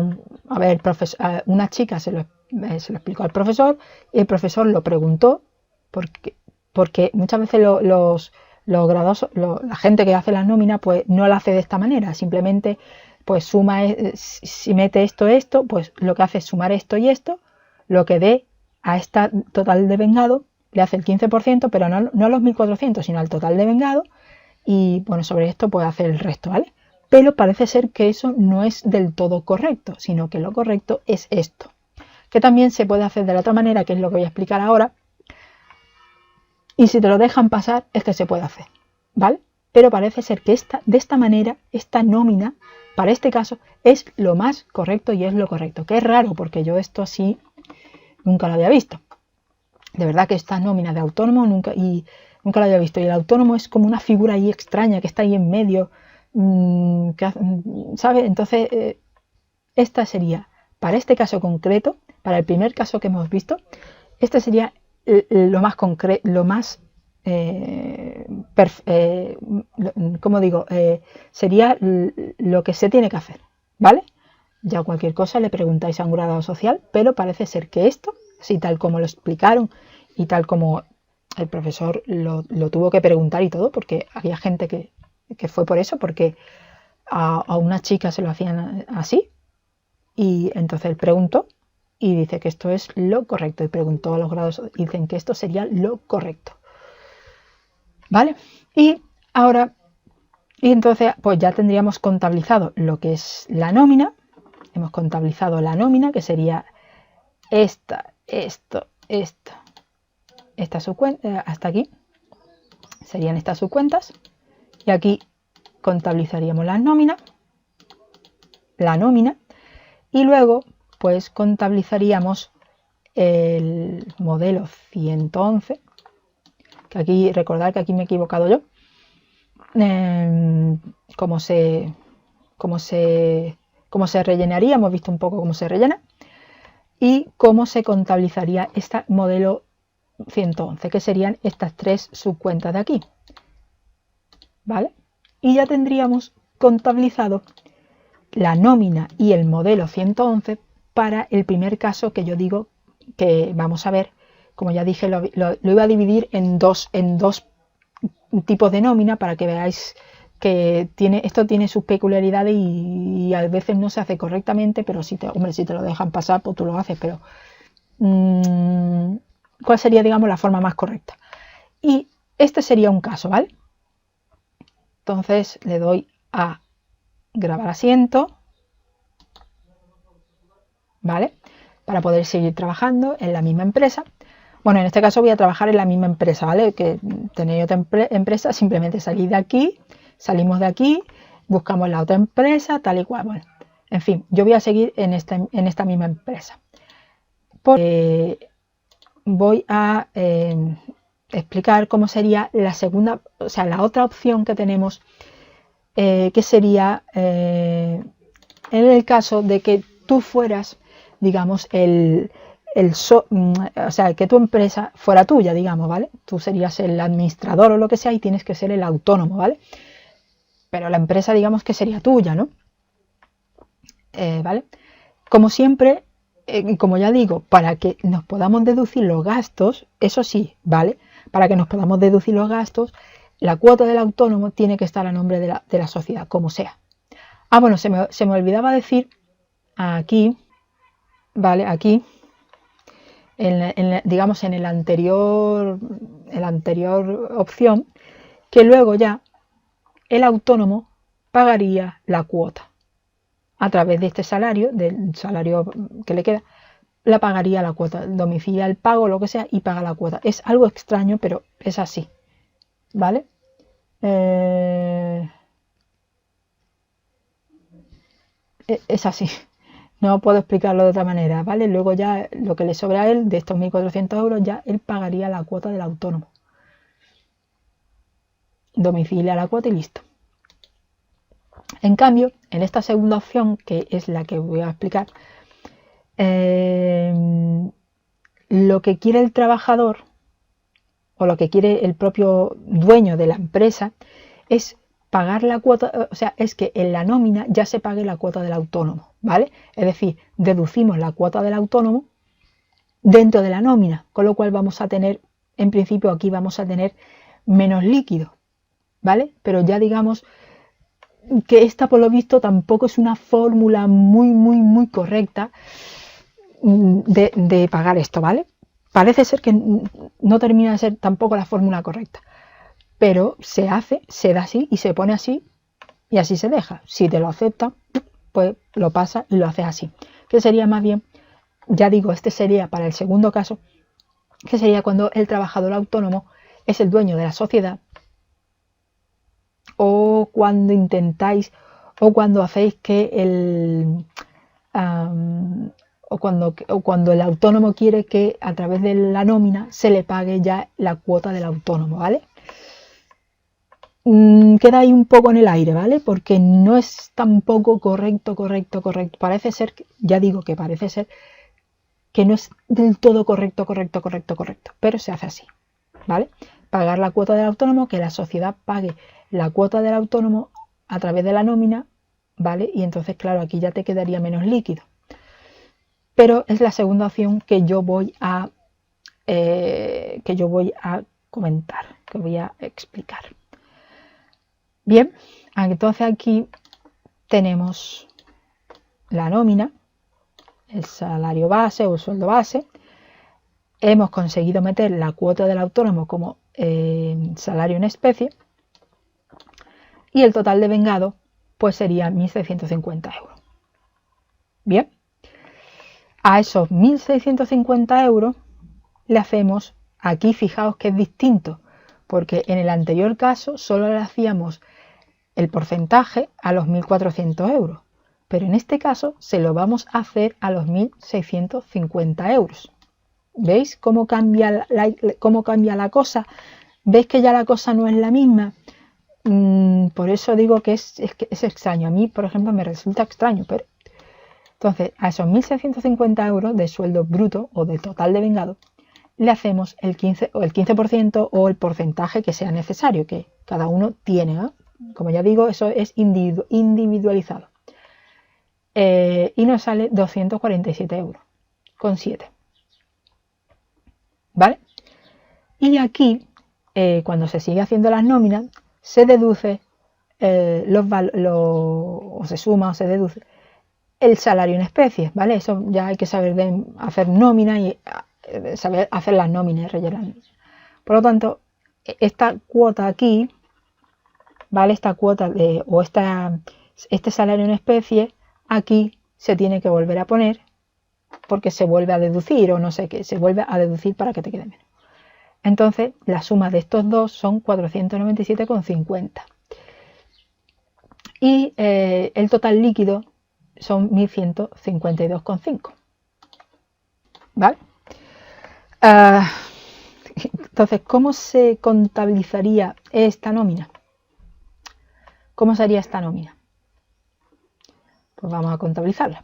Speaker 2: una chica se lo explicó al profesor, y el profesor lo preguntó, porque muchas veces los graduados, la gente que hace las nóminas, pues no la hace de esta manera, simplemente pues suma, si mete esto, pues lo que hace es sumar esto y esto, lo que dé a esta total de vengado, le hace el 15%, pero no a los 1.400, sino al total de vengado, y bueno, sobre esto puede hacer el resto, ¿vale? Pero parece ser que eso no es del todo correcto, sino que lo correcto es esto, que también se puede hacer de la otra manera, que es lo que voy a explicar ahora, y si te lo dejan pasar es que se puede hacer, ¿vale? Pero parece ser que de esta manera, esta nómina, para este caso, es lo más correcto y es lo correcto, que es raro, porque yo esto así nunca lo había visto. De verdad que esta nómina de autónomo nunca lo había visto. Y el autónomo es como una figura ahí extraña que está ahí en medio, ¿sabe? Entonces, esta sería, para este caso concreto, para el primer caso que hemos visto, este sería lo más concreto, lo más, ¿cómo digo? Sería lo que se tiene que hacer, ¿vale? Ya cualquier cosa le preguntáis a un graduado social, pero parece ser que esto, así tal como lo explicaron y tal como el profesor lo tuvo que preguntar y todo, porque había gente que fue por eso, porque a una chica se lo hacían así, y entonces él preguntó y dice que esto es lo correcto, y preguntó a los grados y dicen que esto sería lo correcto, ¿vale? Y ahora, y entonces pues ya tendríamos contabilizado lo que es la nómina. Hemos contabilizado la nómina, que sería esta subcuenta, hasta aquí serían estas subcuentas, y aquí contabilizaríamos la nómina, y luego pues contabilizaríamos el modelo 111, que aquí, recordad que aquí me he equivocado yo, cómo se rellenaría, hemos visto un poco cómo se rellena, y cómo se contabilizaría este modelo 111, que serían estas tres subcuentas de aquí, ¿vale? Y ya tendríamos contabilizado la nómina y el modelo 111 para el primer caso que yo digo que vamos a ver. Como ya dije, lo iba a dividir en dos tipos de nómina para que veáis que esto tiene sus peculiaridades y a veces no se hace correctamente, pero si te lo dejan pasar, pues tú lo haces, pero ¿cuál sería, digamos, la forma más correcta? Y este sería un caso, ¿vale? Entonces le doy a grabar asiento, ¿vale? Para poder seguir trabajando en la misma empresa. Bueno, en este caso voy a trabajar en la misma empresa, ¿vale? Que tenéis otra empresa, simplemente salís de aquí, salimos de aquí, buscamos la otra empresa, tal y cual. Bueno, en fin, yo voy a seguir en esta misma empresa. Voy a explicar cómo sería la segunda, o sea, la otra opción que tenemos, que sería en el caso de que tú fueras, digamos, o sea, que tu empresa fuera tuya, digamos, ¿vale? Tú serías el administrador o lo que sea y tienes que ser el autónomo, ¿vale? Pero la empresa, digamos, que sería tuya, ¿no? ¿Vale? Como siempre, como ya digo, para que nos podamos deducir los gastos, eso sí, ¿vale? Para que nos podamos deducir los gastos, la cuota del autónomo tiene que estar a nombre de la sociedad, como sea. Ah, bueno, se me olvidaba decir aquí, ¿vale? Aquí, digamos en la anterior opción, que luego ya el autónomo pagaría la cuota a través de este salario, del salario que le queda, la pagaría la cuota, domicilia el pago, lo que sea, y paga la cuota. Es algo extraño, pero es así, ¿vale? Es así. No puedo explicarlo de otra manera, ¿vale? Luego ya lo que le sobra a él, de estos 1.400 euros, ya él pagaría la cuota del autónomo. Domicilia la cuota y listo. En cambio, en esta segunda opción, que es la que voy a explicar, lo que quiere el trabajador o lo que quiere el propio dueño de la empresa es pagar la cuota, o sea, es que en la nómina ya se pague la cuota del autónomo, ¿vale? Es decir, deducimos la cuota del autónomo dentro de la nómina, con lo cual vamos a tener, en principio aquí vamos a tener menos líquido, ¿vale? Pero ya digamos que esta, por lo visto, tampoco es una fórmula muy correcta de pagar esto, ¿vale? Parece ser que no termina de ser tampoco la fórmula correcta, pero se hace, se da así y se pone así y así se deja. Si te lo aceptan, pues lo pasa y lo haces así. Que sería más bien, ya digo, este sería para el segundo caso, que sería cuando el trabajador autónomo es el dueño de la sociedad, o cuando intentáis, o cuando hacéis que o cuando el autónomo quiere que a través de la nómina se le pague ya la cuota del autónomo, ¿vale? Queda ahí un poco en el aire, ¿vale? Porque no es tampoco correcto. Parece ser, ya digo que parece ser que no es del todo correcto, pero se hace así, ¿vale? Pagar la cuota del autónomo, que la sociedad pague la cuota del autónomo a través de la nómina, ¿vale? Y entonces, claro, aquí ya te quedaría menos líquido. Pero es la segunda opción que yo voy a comentar, que voy a explicar. Bien, entonces aquí tenemos la nómina, el salario base o el sueldo base. Hemos conseguido meter la cuota del autónomo como salario en especie y el total de vengado pues sería 1.650 euros. Bien, a esos 1.650 euros le hacemos, aquí fijaos que es distinto, porque en el anterior caso solo le hacíamos el porcentaje a los 1.400 euros, pero en este caso se lo vamos a hacer a los 1.650 euros. ¿Veis cómo cambia la cosa? ¿Veis que ya la cosa no es la misma? Por eso digo que es extraño. A mí, por ejemplo, me resulta extraño, pero entonces a esos 1.650 euros de sueldo bruto o de total de vengado le hacemos el 15% o el porcentaje que sea necesario, que cada uno tiene, ¿no? Como ya digo, eso es individualizado. Y nos sale 247 euros con 7. ¿Vale? Y aquí cuando se sigue haciendo las nóminas, se deduce o se suma o se deduce el salario en especie, ¿vale? Eso ya hay que saber hacer nómina y saber hacer las nóminas y rellenar. Por lo tanto, esta cuota aquí, ¿vale? Esta cuota este salario en especie, aquí se tiene que volver a poner porque se vuelve a deducir o no sé qué, se vuelve a deducir para que te quede menos. Entonces, la suma de estos dos son 497,50. Y el total líquido son 1152,5. ¿Vale? Entonces, ¿cómo se contabilizaría esta nómina? ¿Cómo sería esta nómina? Pues vamos a contabilizarla.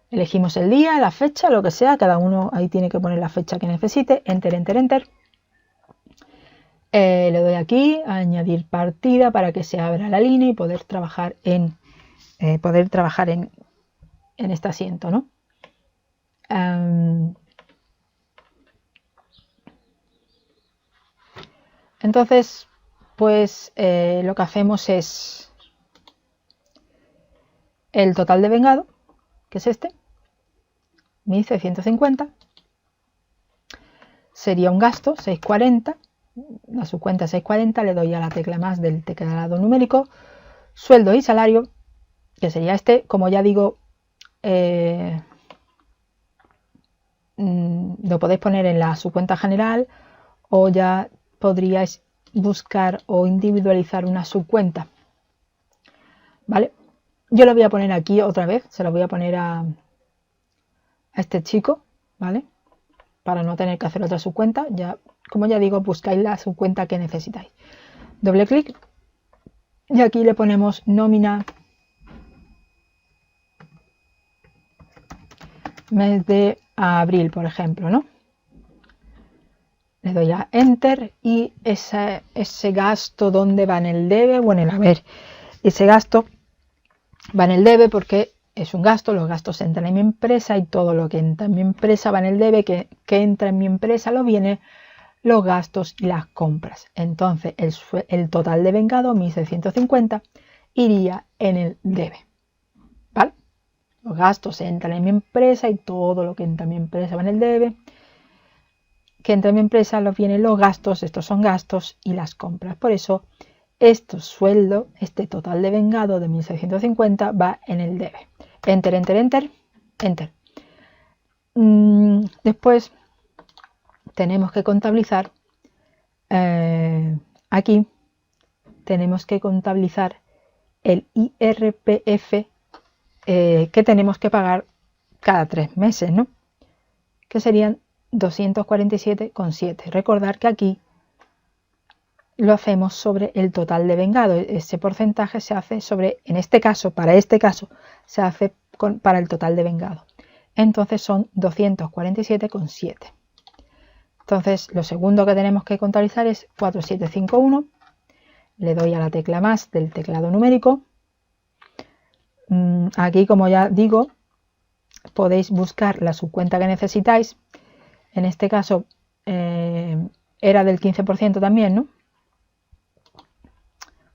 Speaker 2: Elegimos el día, la fecha, lo que sea, cada uno ahí tiene que poner la fecha que necesite, enter, enter, enter. Le doy aquí a añadir partida para que se abra la línea y poder trabajar en este asiento, ¿no? Entonces, pues lo que hacemos es el total de vengado, que es este, 1650, sería un gasto, 640, a su cuenta 640, le doy a la tecla más del teclado numérico, sueldo y salario, que sería este, como ya digo, lo podéis poner en su cuenta general o ya podríais buscar o individualizar una subcuenta, ¿vale? Yo lo voy a poner aquí otra vez, se lo voy a poner a este chico, ¿vale? Para no tener que hacer otra subcuenta, ya, como ya digo, buscáis la subcuenta que necesitáis. Doble clic y aquí le ponemos nómina mes de abril, por ejemplo, ¿no? Le doy a Enter y ese gasto, ¿dónde va? En el debe o en el haber. Ese gasto va en el debe porque es un gasto, los gastos entran en mi empresa y todo lo que entra en mi empresa va en el debe, que entra en mi empresa lo viene los gastos y las compras. Entonces el total de vengado, 1650, iría en el debe, ¿vale? Los gastos entran en mi empresa y todo lo que entra en mi empresa va en el debe. Que entra en mi empresa los vienen los gastos, estos son gastos y las compras. Por eso, este total de vengado de 1650 va en el debe. Enter, enter, enter, enter. Después tenemos que contabilizar, aquí tenemos que contabilizar el IRPF que tenemos que pagar cada 3 meses, ¿no? Que serían 247,7. Recordar que aquí lo hacemos sobre el total de vengado. Ese porcentaje se hace sobre, para este caso, se hace para el total de vengado. Entonces son 247,7. Entonces lo segundo que tenemos que contabilizar es 4751. Le doy a la tecla más del teclado numérico. Aquí, como ya digo, podéis buscar la subcuenta que necesitáis. En este caso era del 15% también, ¿no?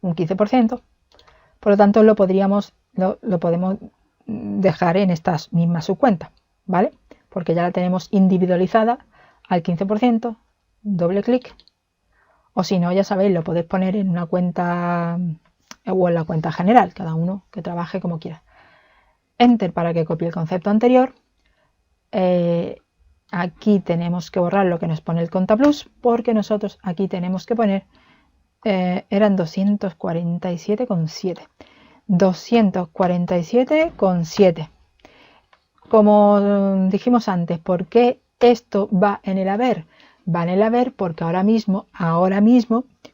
Speaker 2: Un 15%. Por lo tanto, lo podemos dejar en estas mismas subcuentas, ¿vale? Porque ya la tenemos individualizada al 15%. Doble clic. O si no, ya sabéis, lo podéis poner en una cuenta o en la cuenta general, cada uno que trabaje como quiera. Enter para que copie el concepto anterior. Aquí tenemos que borrar lo que nos pone el ContaPlus, porque nosotros aquí tenemos que poner, eran 247,7. 247,7. Como dijimos antes, ¿por qué esto va en el haber? Va en el haber porque ahora mismo,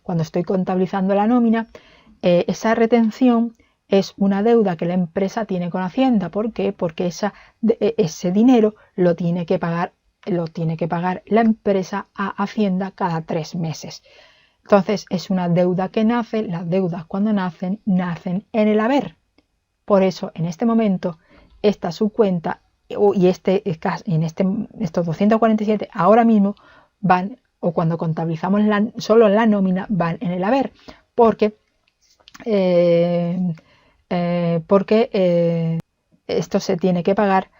Speaker 2: cuando estoy contabilizando la nómina, esa retención es una deuda que la empresa tiene con Hacienda. ¿Por qué? Porque ese dinero lo tiene que pagar la empresa a Hacienda cada 3 meses. Entonces es una deuda que nace, las deudas cuando nacen en el haber. Por eso en este momento esta subcuenta y estos 247 ahora mismo van o cuando contabilizamos solo la nómina van en el haber, porque esto se tiene que pagar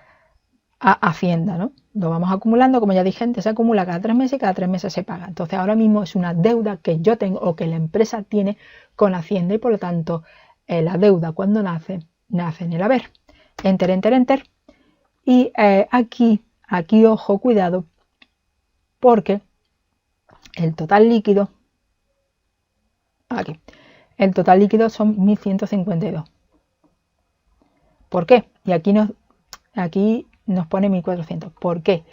Speaker 2: a Hacienda, ¿no? Lo vamos acumulando, como ya dije antes, se acumula cada 3 meses y cada 3 meses se paga. Entonces ahora mismo es una deuda que yo tengo o que la empresa tiene con Hacienda y por lo tanto la deuda cuando nace en el haber. Enter, enter, enter. Y aquí, ojo, cuidado, porque el total líquido, aquí, el total líquido son 1152. ¿Por qué? Y aquí nos pone 1400. ¿Por qué?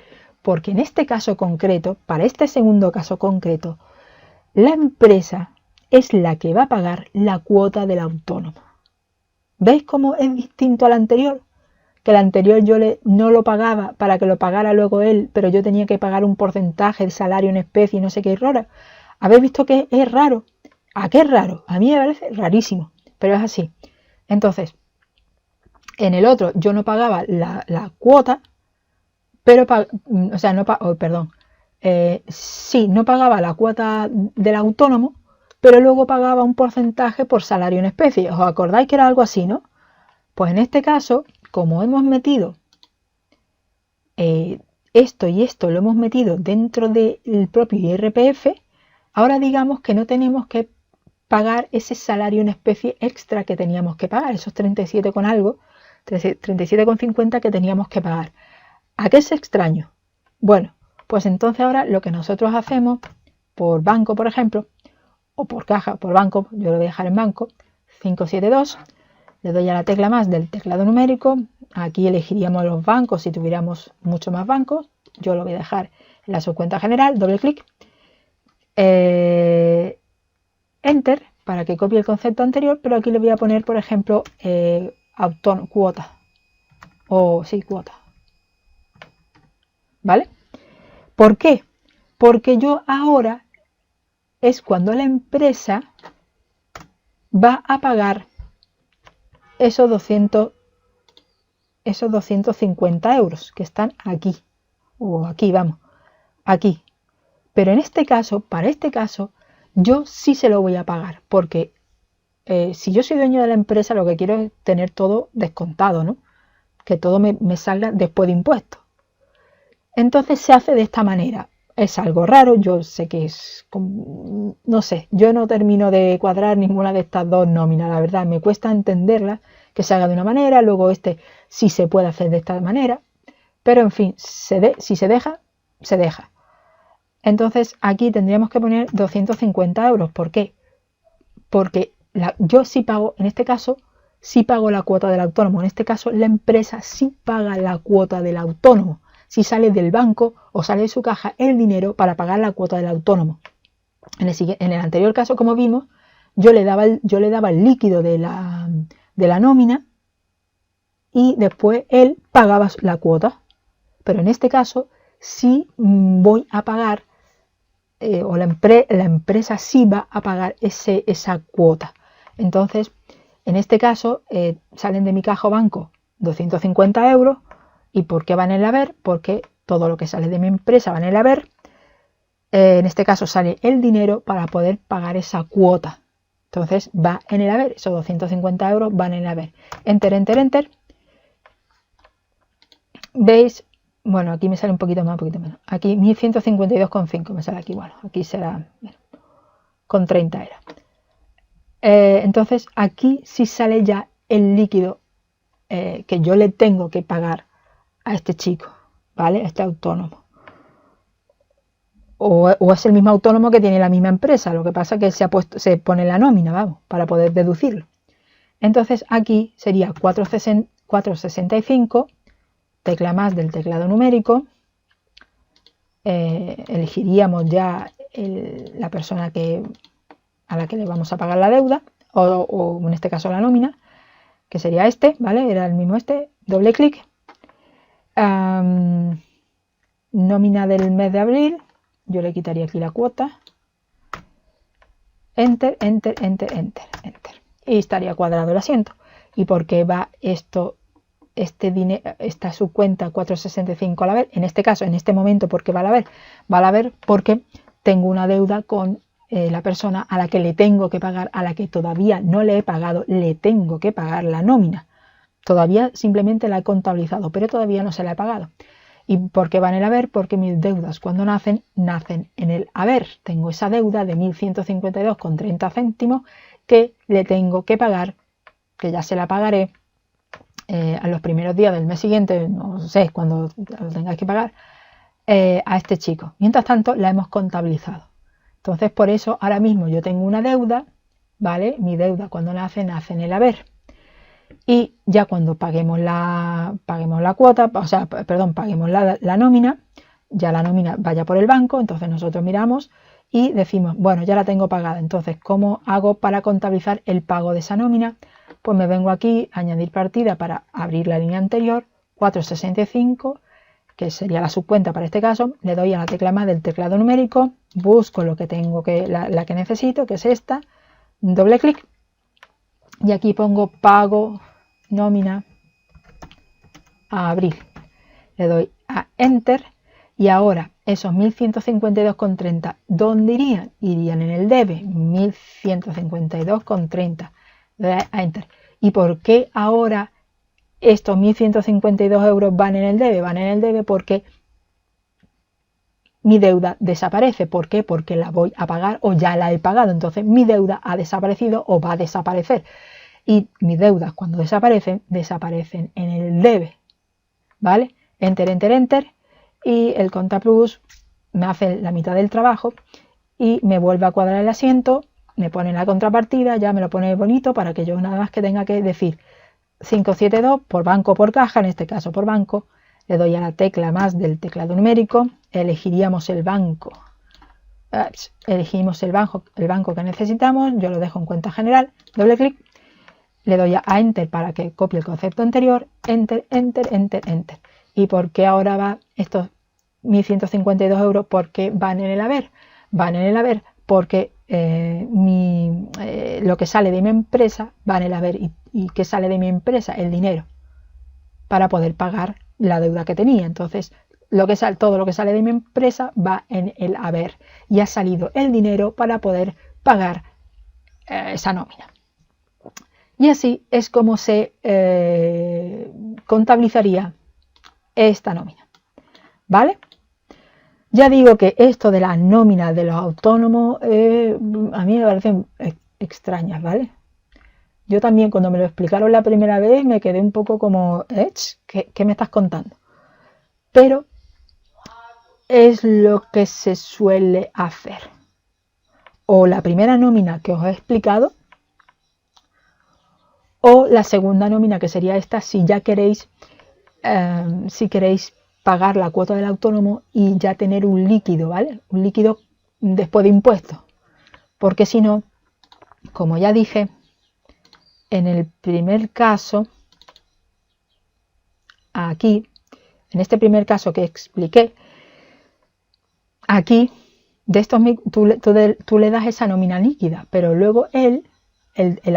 Speaker 2: Porque en este caso concreto, para este segundo caso concreto, la empresa es la que va a pagar la cuota del autónomo. ¿Veis cómo es distinto al anterior? Que el anterior yo no lo pagaba para que lo pagara luego él, pero yo tenía que pagar un porcentaje de salario en especie y no sé qué raro. ¿Habéis visto que es raro? ¿A qué es raro? A mí me parece rarísimo, pero es así. Entonces, en el otro yo no pagaba la cuota, pero no pagaba la cuota del autónomo, pero luego pagaba un porcentaje por salario en especie. ¿Os acordáis que era algo así, no? Pues en este caso, como hemos metido esto y esto, lo hemos metido dentro del propio IRPF, ahora digamos que no tenemos que pagar ese salario en especie extra que teníamos que pagar, esos 37 con algo, 37,50 que teníamos que pagar. ¿A qué es extraño? Bueno, pues entonces ahora lo que nosotros hacemos por banco, por ejemplo, o por caja, por banco, yo lo voy a dejar en banco, 572, le doy a la tecla más del teclado numérico, aquí elegiríamos los bancos si tuviéramos mucho más bancos, yo lo voy a dejar en la subcuenta general, doble clic, enter para que copie el concepto anterior, pero aquí le voy a poner, por ejemplo, cuota, cuota, ¿vale? ¿Por qué? Porque yo ahora es cuando la empresa va a pagar esos 250 euros que están aquí, o aquí, vamos, aquí. Pero en este caso, para este caso, yo sí se lo voy a pagar, porque si yo soy dueño de la empresa, lo que quiero es tener todo descontado, ¿no? Que todo me salga después de impuestos. Entonces se hace de esta manera. Es algo raro, yo sé que es, no sé, yo no termino de cuadrar ninguna de estas dos nóminas, la verdad, me cuesta entenderla, que se haga de una manera, luego sí se puede hacer de esta manera, pero en fin, si se deja, se deja. Entonces aquí tendríamos que poner 250 euros, ¿por qué? Porque yo sí pago, en este caso, sí pago la cuota del autónomo, en este caso la empresa sí paga la cuota del autónomo, si sale del banco o sale de su caja el dinero para pagar la cuota del autónomo. En el anterior caso, como vimos, yo le daba el líquido de la nómina y después él pagaba la cuota. Pero en este caso sí voy a pagar, o la empresa sí va a pagar esa cuota. Entonces, en este caso, salen de mi caja o banco 250 euros. ¿Y por qué va en el haber? Porque todo lo que sale de mi empresa va en el haber. En este caso sale el dinero para poder pagar esa cuota. Entonces va en el haber. Esos 250 euros van en el haber. Enter, enter, enter. ¿Veis? Bueno, aquí me sale un poquito más, un poquito menos. Aquí 1152,5 me sale aquí. Bueno, aquí será con 30 era. Entonces aquí sí sale ya el líquido que yo le tengo que pagar a este chico, ¿vale? A este autónomo. O es el mismo autónomo que tiene la misma empresa, lo que pasa es que se pone la nómina, vamos, para poder deducirlo. Entonces aquí sería 465, tecla más del teclado numérico, elegiríamos ya la persona a la que le vamos a pagar la deuda, o en este caso la nómina, que sería este, ¿vale? Era el mismo doble clic. Nómina del mes de abril, yo le quitaría aquí la cuota, enter, enter, enter, enter, enter, y estaría cuadrado el asiento. ¿Y por qué va esta subcuenta 465 al haber? En este caso, en este momento, ¿por qué va al haber? Va al haber porque tengo una deuda con la persona a la que le tengo que pagar, a la que todavía no le he pagado, le tengo que pagar la nómina. Todavía simplemente la he contabilizado, pero todavía no se la he pagado. ¿Y por qué va en el haber? Porque mis deudas cuando nacen en el haber. Tengo esa deuda de 1.152,30 céntimos que le tengo que pagar, que ya se la pagaré a los primeros días del mes siguiente, no sé, cuando lo tengáis que pagar, a este chico. Mientras tanto, la hemos contabilizado. Entonces, por eso, ahora mismo yo tengo una deuda, ¿vale? Mi deuda cuando nace en el haber. Y ya cuando paguemos la cuota, o sea, perdón, paguemos la nómina, ya la nómina vaya por el banco, entonces nosotros miramos y decimos, bueno, ya la tengo pagada, entonces, ¿cómo hago para contabilizar el pago de esa nómina? Pues me vengo aquí, añadir partida para abrir la línea anterior, 465, que sería la subcuenta para este caso, le doy a la tecla más del teclado numérico, busco lo que tengo la que necesito, que es esta, doble clic, y aquí pongo pago nómina a abril. Le doy a Enter y ahora esos 1.152,30, ¿dónde irían? Irían en el debe, 1.152,30. Le doy a Enter. ¿Y por qué ahora estos 1.152 euros van en el debe? Van en el debe porque mi deuda desaparece. ¿Por qué? Porque la voy a pagar o ya la he pagado. Entonces mi deuda ha desaparecido o va a desaparecer. Y mis deudas cuando desaparecen en el debe. ¿Vale? Enter, Enter, Enter. Y el ContaPlus me hace la mitad del trabajo y me vuelve a cuadrar el asiento, me pone la contrapartida, ya me lo pone bonito para que yo nada más que tenga que decir 572 por banco o por caja, en este caso por banco, le doy a la tecla más del teclado numérico, elegiríamos el banco, elegimos el banco que necesitamos, yo lo dejo en cuenta general, doble clic, le doy a Enter para que copie el concepto anterior, Enter, Enter, Enter, Enter. ¿Y por qué ahora va estos 1.152 euros? ¿Por qué van en el haber? Van en el haber porque lo que sale de mi empresa va en el haber. ¿Y qué sale de mi empresa? El dinero para poder pagar la deuda que tenía. Entonces, todo lo que sale de mi empresa va en el haber. Y ha salido el dinero para poder pagar esa nómina. Y así es como se contabilizaría esta nómina, ¿vale? Ya digo que esto de las nóminas de los autónomos a mí me parecen extrañas, ¿vale? Yo también cuando me lo explicaron la primera vez me quedé un poco como, ¿qué me estás contando? Pero es lo que se suele hacer. O la primera nómina que os he explicado, o la segunda nómina que sería esta si ya queréis pagar la cuota del autónomo y ya tener un líquido, ¿vale? Un líquido después de impuestos. Porque si no, como ya dije, en el primer caso, aquí, en este primer caso que expliqué, aquí, de estos tú le das esa nómina líquida, pero luego el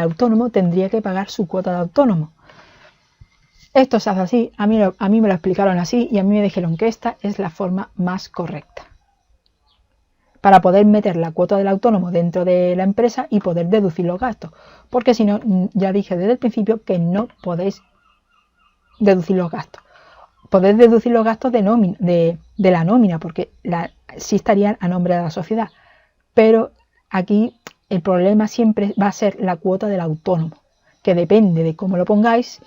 Speaker 2: autónomo tendría que pagar su cuota de autónomo. Esto se hace así, a mí me lo explicaron así y a mí me dijeron que esta es la forma más correcta para poder meter la cuota del autónomo dentro de la empresa y poder deducir los gastos, porque si no, ya dije desde el principio que no podéis deducir los gastos. Podéis deducir los gastos de la nómina, porque sí estarían a nombre de la sociedad, pero aquí el problema siempre va a ser la cuota del autónomo, que depende de cómo lo pongáis.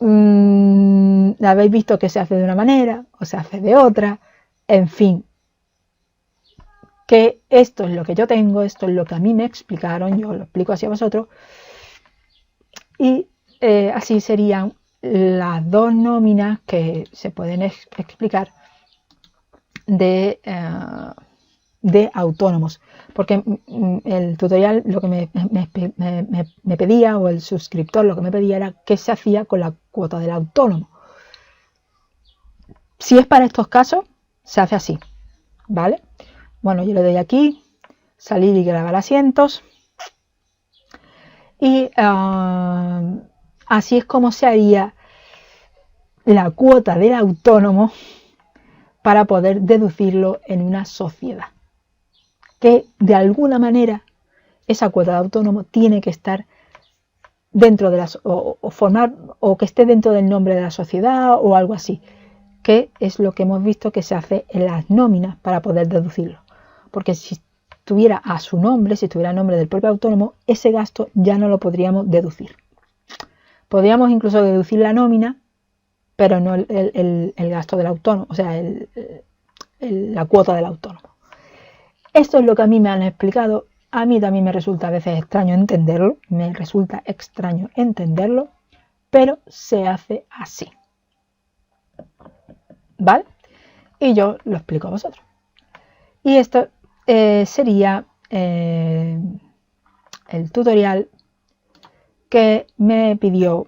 Speaker 2: Habéis visto que se hace de una manera o se hace de otra, en fin, que esto es lo que yo tengo, esto es lo que a mí me explicaron, yo lo explico así a vosotros, y así serían las dos nóminas que se pueden explicar de autónomos, porque el tutorial lo que me pedía, o el suscriptor lo que me pedía, era qué se hacía con la cuota del autónomo. Si es para estos casos, se hace así, ¿vale? Bueno, yo le doy aquí, salir y grabar asientos, y así es como se haría la cuota del autónomo para poder deducirlo en una sociedad. que de alguna manera esa cuota de autónomo tiene que estar dentro de las, o formar, o que esté dentro del nombre de la sociedad o algo así, que es lo que hemos visto que se hace en las nóminas para poder deducirlo. Porque si tuviera a su nombre, si tuviera el nombre del propio autónomo, ese gasto ya no lo podríamos deducir. Podríamos incluso deducir la nómina, pero no el gasto del autónomo, o sea, la cuota del autónomo. Esto es lo que a mí me han explicado. A mí también me resulta a veces extraño entenderlo, pero se hace así. ¿Vale? Y yo lo explico a vosotros. Y esto sería el tutorial que me pidió,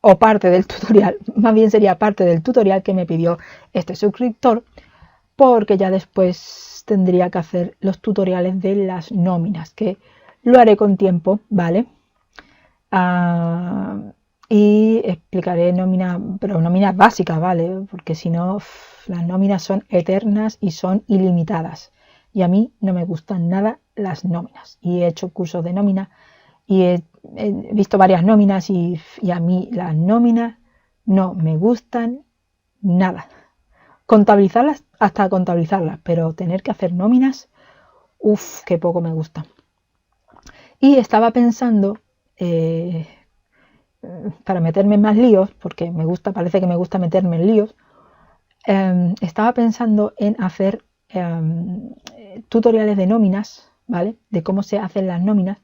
Speaker 2: o parte del tutorial, más bien sería parte del tutorial que me pidió este suscriptor, porque ya después tendría que hacer los tutoriales de las nóminas, que lo haré con tiempo, ¿vale? Y explicaré nóminas, pero nóminas básicas, ¿vale? Porque si no, las nóminas son eternas y son ilimitadas. Y a mí no me gustan nada las nóminas. Y he hecho cursos de nómina y he visto varias nóminas y a mí las nóminas no me gustan nada. Contabilizarlas, hasta contabilizarlas, pero tener que hacer nóminas, qué poco me gusta. Y estaba pensando, para meterme en más líos, porque parece que me gusta meterme en líos, estaba pensando en hacer tutoriales de nóminas, ¿vale? De cómo se hacen las nóminas,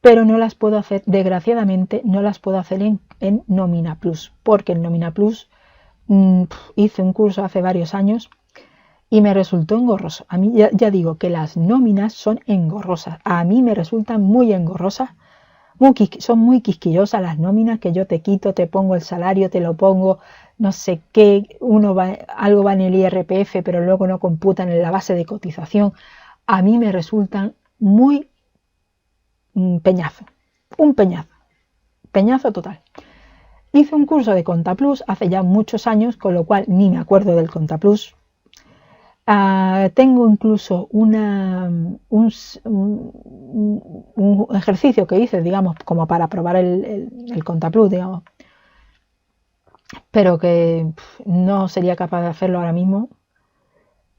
Speaker 2: pero no las puedo hacer, desgraciadamente, no las puedo hacer en Nómina Plus, porque en Nómina Plus hice un curso hace varios años y me resultó engorroso. A mí ya digo que las nóminas son engorrosas. A mí me resultan muy engorrosas. Son muy quisquillosas las nóminas, que yo te quito, te pongo el salario, te lo pongo, no sé qué, algo va en el IRPF, pero luego no computan en la base de cotización. A mí me resultan muy peñazo, un peñazo total. Hice un curso de Contaplus hace ya muchos años, con lo cual ni me acuerdo del Contaplus. Tengo incluso un ejercicio que hice, digamos, como para probar el Contaplus, digamos, pero que no sería capaz de hacerlo ahora mismo.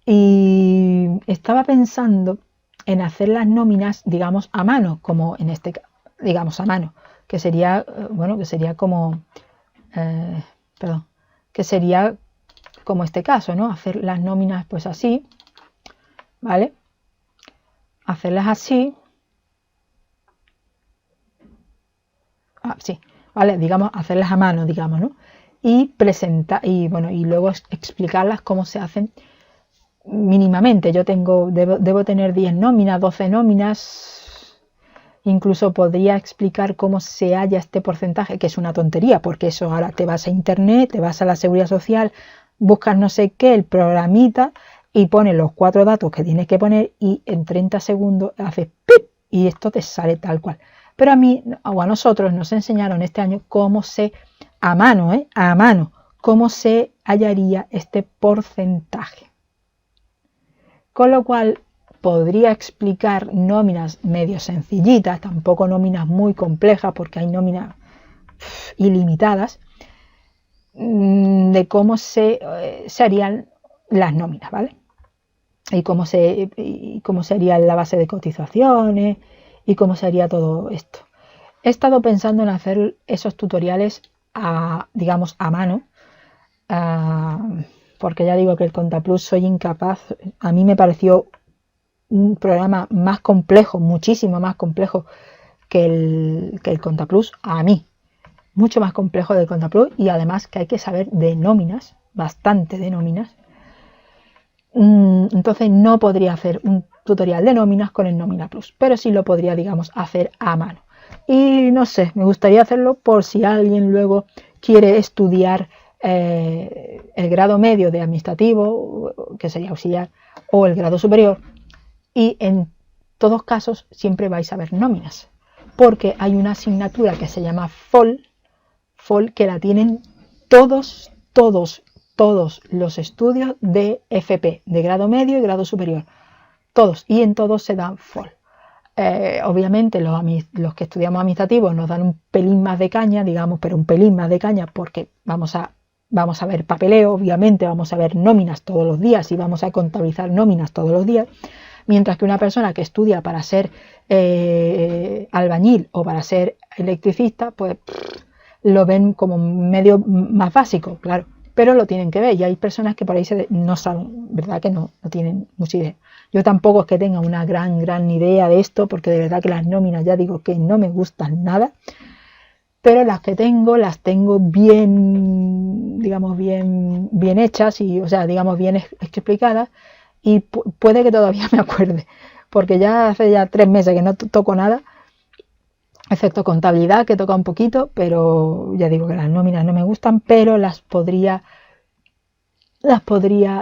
Speaker 2: Y estaba pensando en hacer las nóminas, digamos, a mano, como en este caso, digamos, a mano, que sería, como este caso, ¿no? Hacer las nóminas pues así, ¿vale? Hacerlas así. Sí, ¿vale? Digamos, hacerlas a mano, digamos, ¿no? Y presentar, y luego explicarlas cómo se hacen mínimamente. Yo debo tener 10 nóminas, 12 nóminas. Incluso podría explicar cómo se halla este porcentaje, que es una tontería, porque eso ahora te vas a internet, te vas a la seguridad social, buscas no sé qué, el programita, y pones los 4 datos que tienes que poner y en 30 segundos haces ¡pip! Y esto te sale tal cual. Pero a mí o a nosotros nos enseñaron este año cómo a mano, cómo se hallaría este porcentaje. Con lo cual podría explicar nóminas medio sencillitas, tampoco nóminas muy complejas, porque hay nóminas ilimitadas, de cómo se harían las nóminas, ¿vale? Y cómo se haría la base de cotizaciones y cómo se haría todo esto. He estado pensando en hacer esos tutoriales digamos, a mano, porque ya digo que el Contaplus soy incapaz. A mí me pareció un programa más complejo, muchísimo más complejo que el Contaplus, a mí, mucho más complejo del Contaplus, y además que hay que saber de nóminas, bastante de nóminas. Entonces no podría hacer un tutorial de nóminas con el Nómina Plus, pero sí lo podría, digamos, hacer a mano. Y no sé, me gustaría hacerlo por si alguien luego quiere estudiar el grado medio de administrativo, que sería auxiliar, o el grado superior, y en todos casos siempre vais a ver nóminas, porque hay una asignatura que se llama FOL, que la tienen todos los estudios de FP, de grado medio y grado superior. todos, y en todos se dan FOL. Obviamente los que estudiamos administrativos nos dan un pelín más de caña, digamos, pero un pelín más de caña porque vamos a ver papeleo, obviamente vamos a ver nóminas todos los días y vamos a contabilizar nóminas todos los días, mientras que una persona que estudia para ser albañil o para ser electricista, pues lo ven como medio más básico, claro, pero lo tienen que ver, y hay personas que por ahí no saben, ¿verdad? Que no tienen mucha idea. Yo tampoco es que tenga una gran idea de esto, porque de verdad que las nóminas ya digo que no me gustan nada, pero las que tengo, las tengo bien, digamos, bien hechas y, o sea, digamos, bien explicadas, y puede que todavía me acuerde, porque ya hace ya 3 meses que no toco nada, excepto contabilidad, que toca un poquito, pero ya digo que las nóminas no me gustan, pero las podría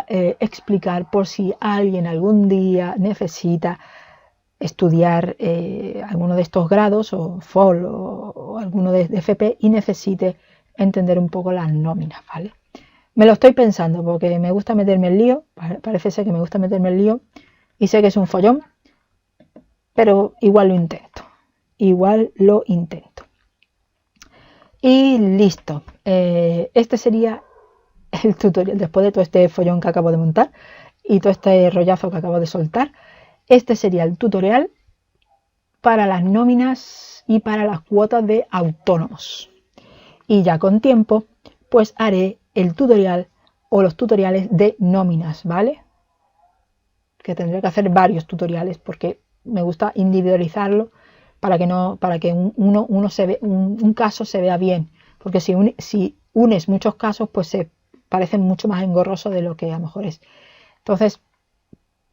Speaker 2: explicar por si alguien algún día necesita estudiar alguno de estos grados o FOL o alguno de FP y necesite entender un poco las nóminas, ¿vale? Me lo estoy pensando porque me gusta meterme en lío, parece ser que me gusta meterme en lío y sé que es un follón, pero igual lo intento. Y listo, este sería el tutorial después de todo este follón que acabo de montar y todo este rollazo que acabo de soltar. Este sería el tutorial para las nóminas y para las cuotas de autónomos. Y ya con tiempo, pues haré el tutorial o los tutoriales de nóminas, ¿vale? Que tendré que hacer varios tutoriales porque me gusta individualizarlo para que un caso se vea bien. Porque si unes muchos casos, pues se parecen mucho más engorrosos de lo que a lo mejor es. Entonces,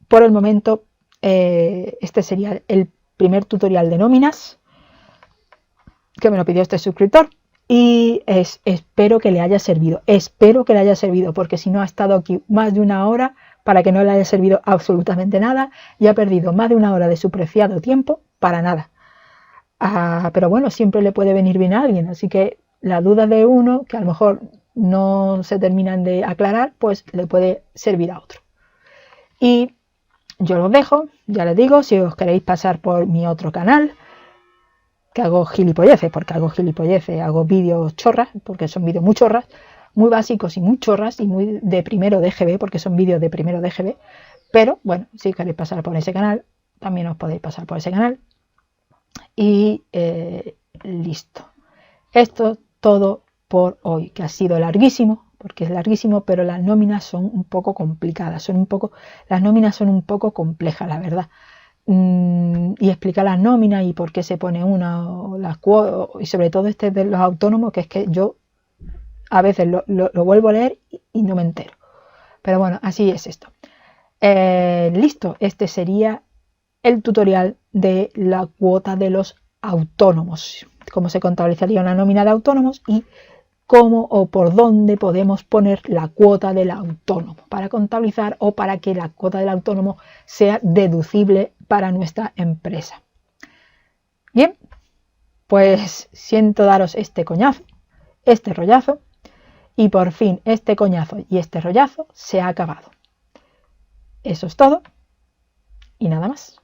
Speaker 2: por el momento, este sería el primer tutorial de nóminas que me lo pidió este suscriptor y espero que le haya servido. Espero que le haya servido porque si no ha estado aquí más de 1 hora para que no le haya servido absolutamente nada y ha perdido más de 1 hora de su preciado tiempo para nada. Pero bueno, siempre le puede venir bien a alguien, así que la duda de uno que a lo mejor no se terminan de aclarar, pues le puede servir a otro. Y yo los dejo, ya les digo, si os queréis pasar por mi otro canal, que hago gilipolleces, hago vídeos chorras, porque son vídeos muy chorras, muy básicos y muy chorras, y muy de primero de GB, porque son vídeos de primero de GB, pero bueno, si queréis pasar por ese canal, también os podéis pasar por ese canal. Y listo. Esto todo por hoy, que ha sido larguísimo, porque es larguísimo, pero las nóminas son un poco complicadas, las nóminas son un poco complejas, la verdad. Y explicar las nóminas y por qué se pone una o las cuotas, y sobre todo este de los autónomos, que es que yo a veces lo vuelvo a leer y no me entero. Pero bueno, así es esto. Listo, este sería el tutorial de la cuota de los autónomos, cómo se contabilizaría una nómina de autónomos y cómo o por dónde podemos poner la cuota del autónomo para contabilizar o para que la cuota del autónomo sea deducible para nuestra empresa. Bien, pues siento daros este coñazo, este rollazo, y por fin este coñazo y este rollazo se ha acabado. Eso es todo y nada más.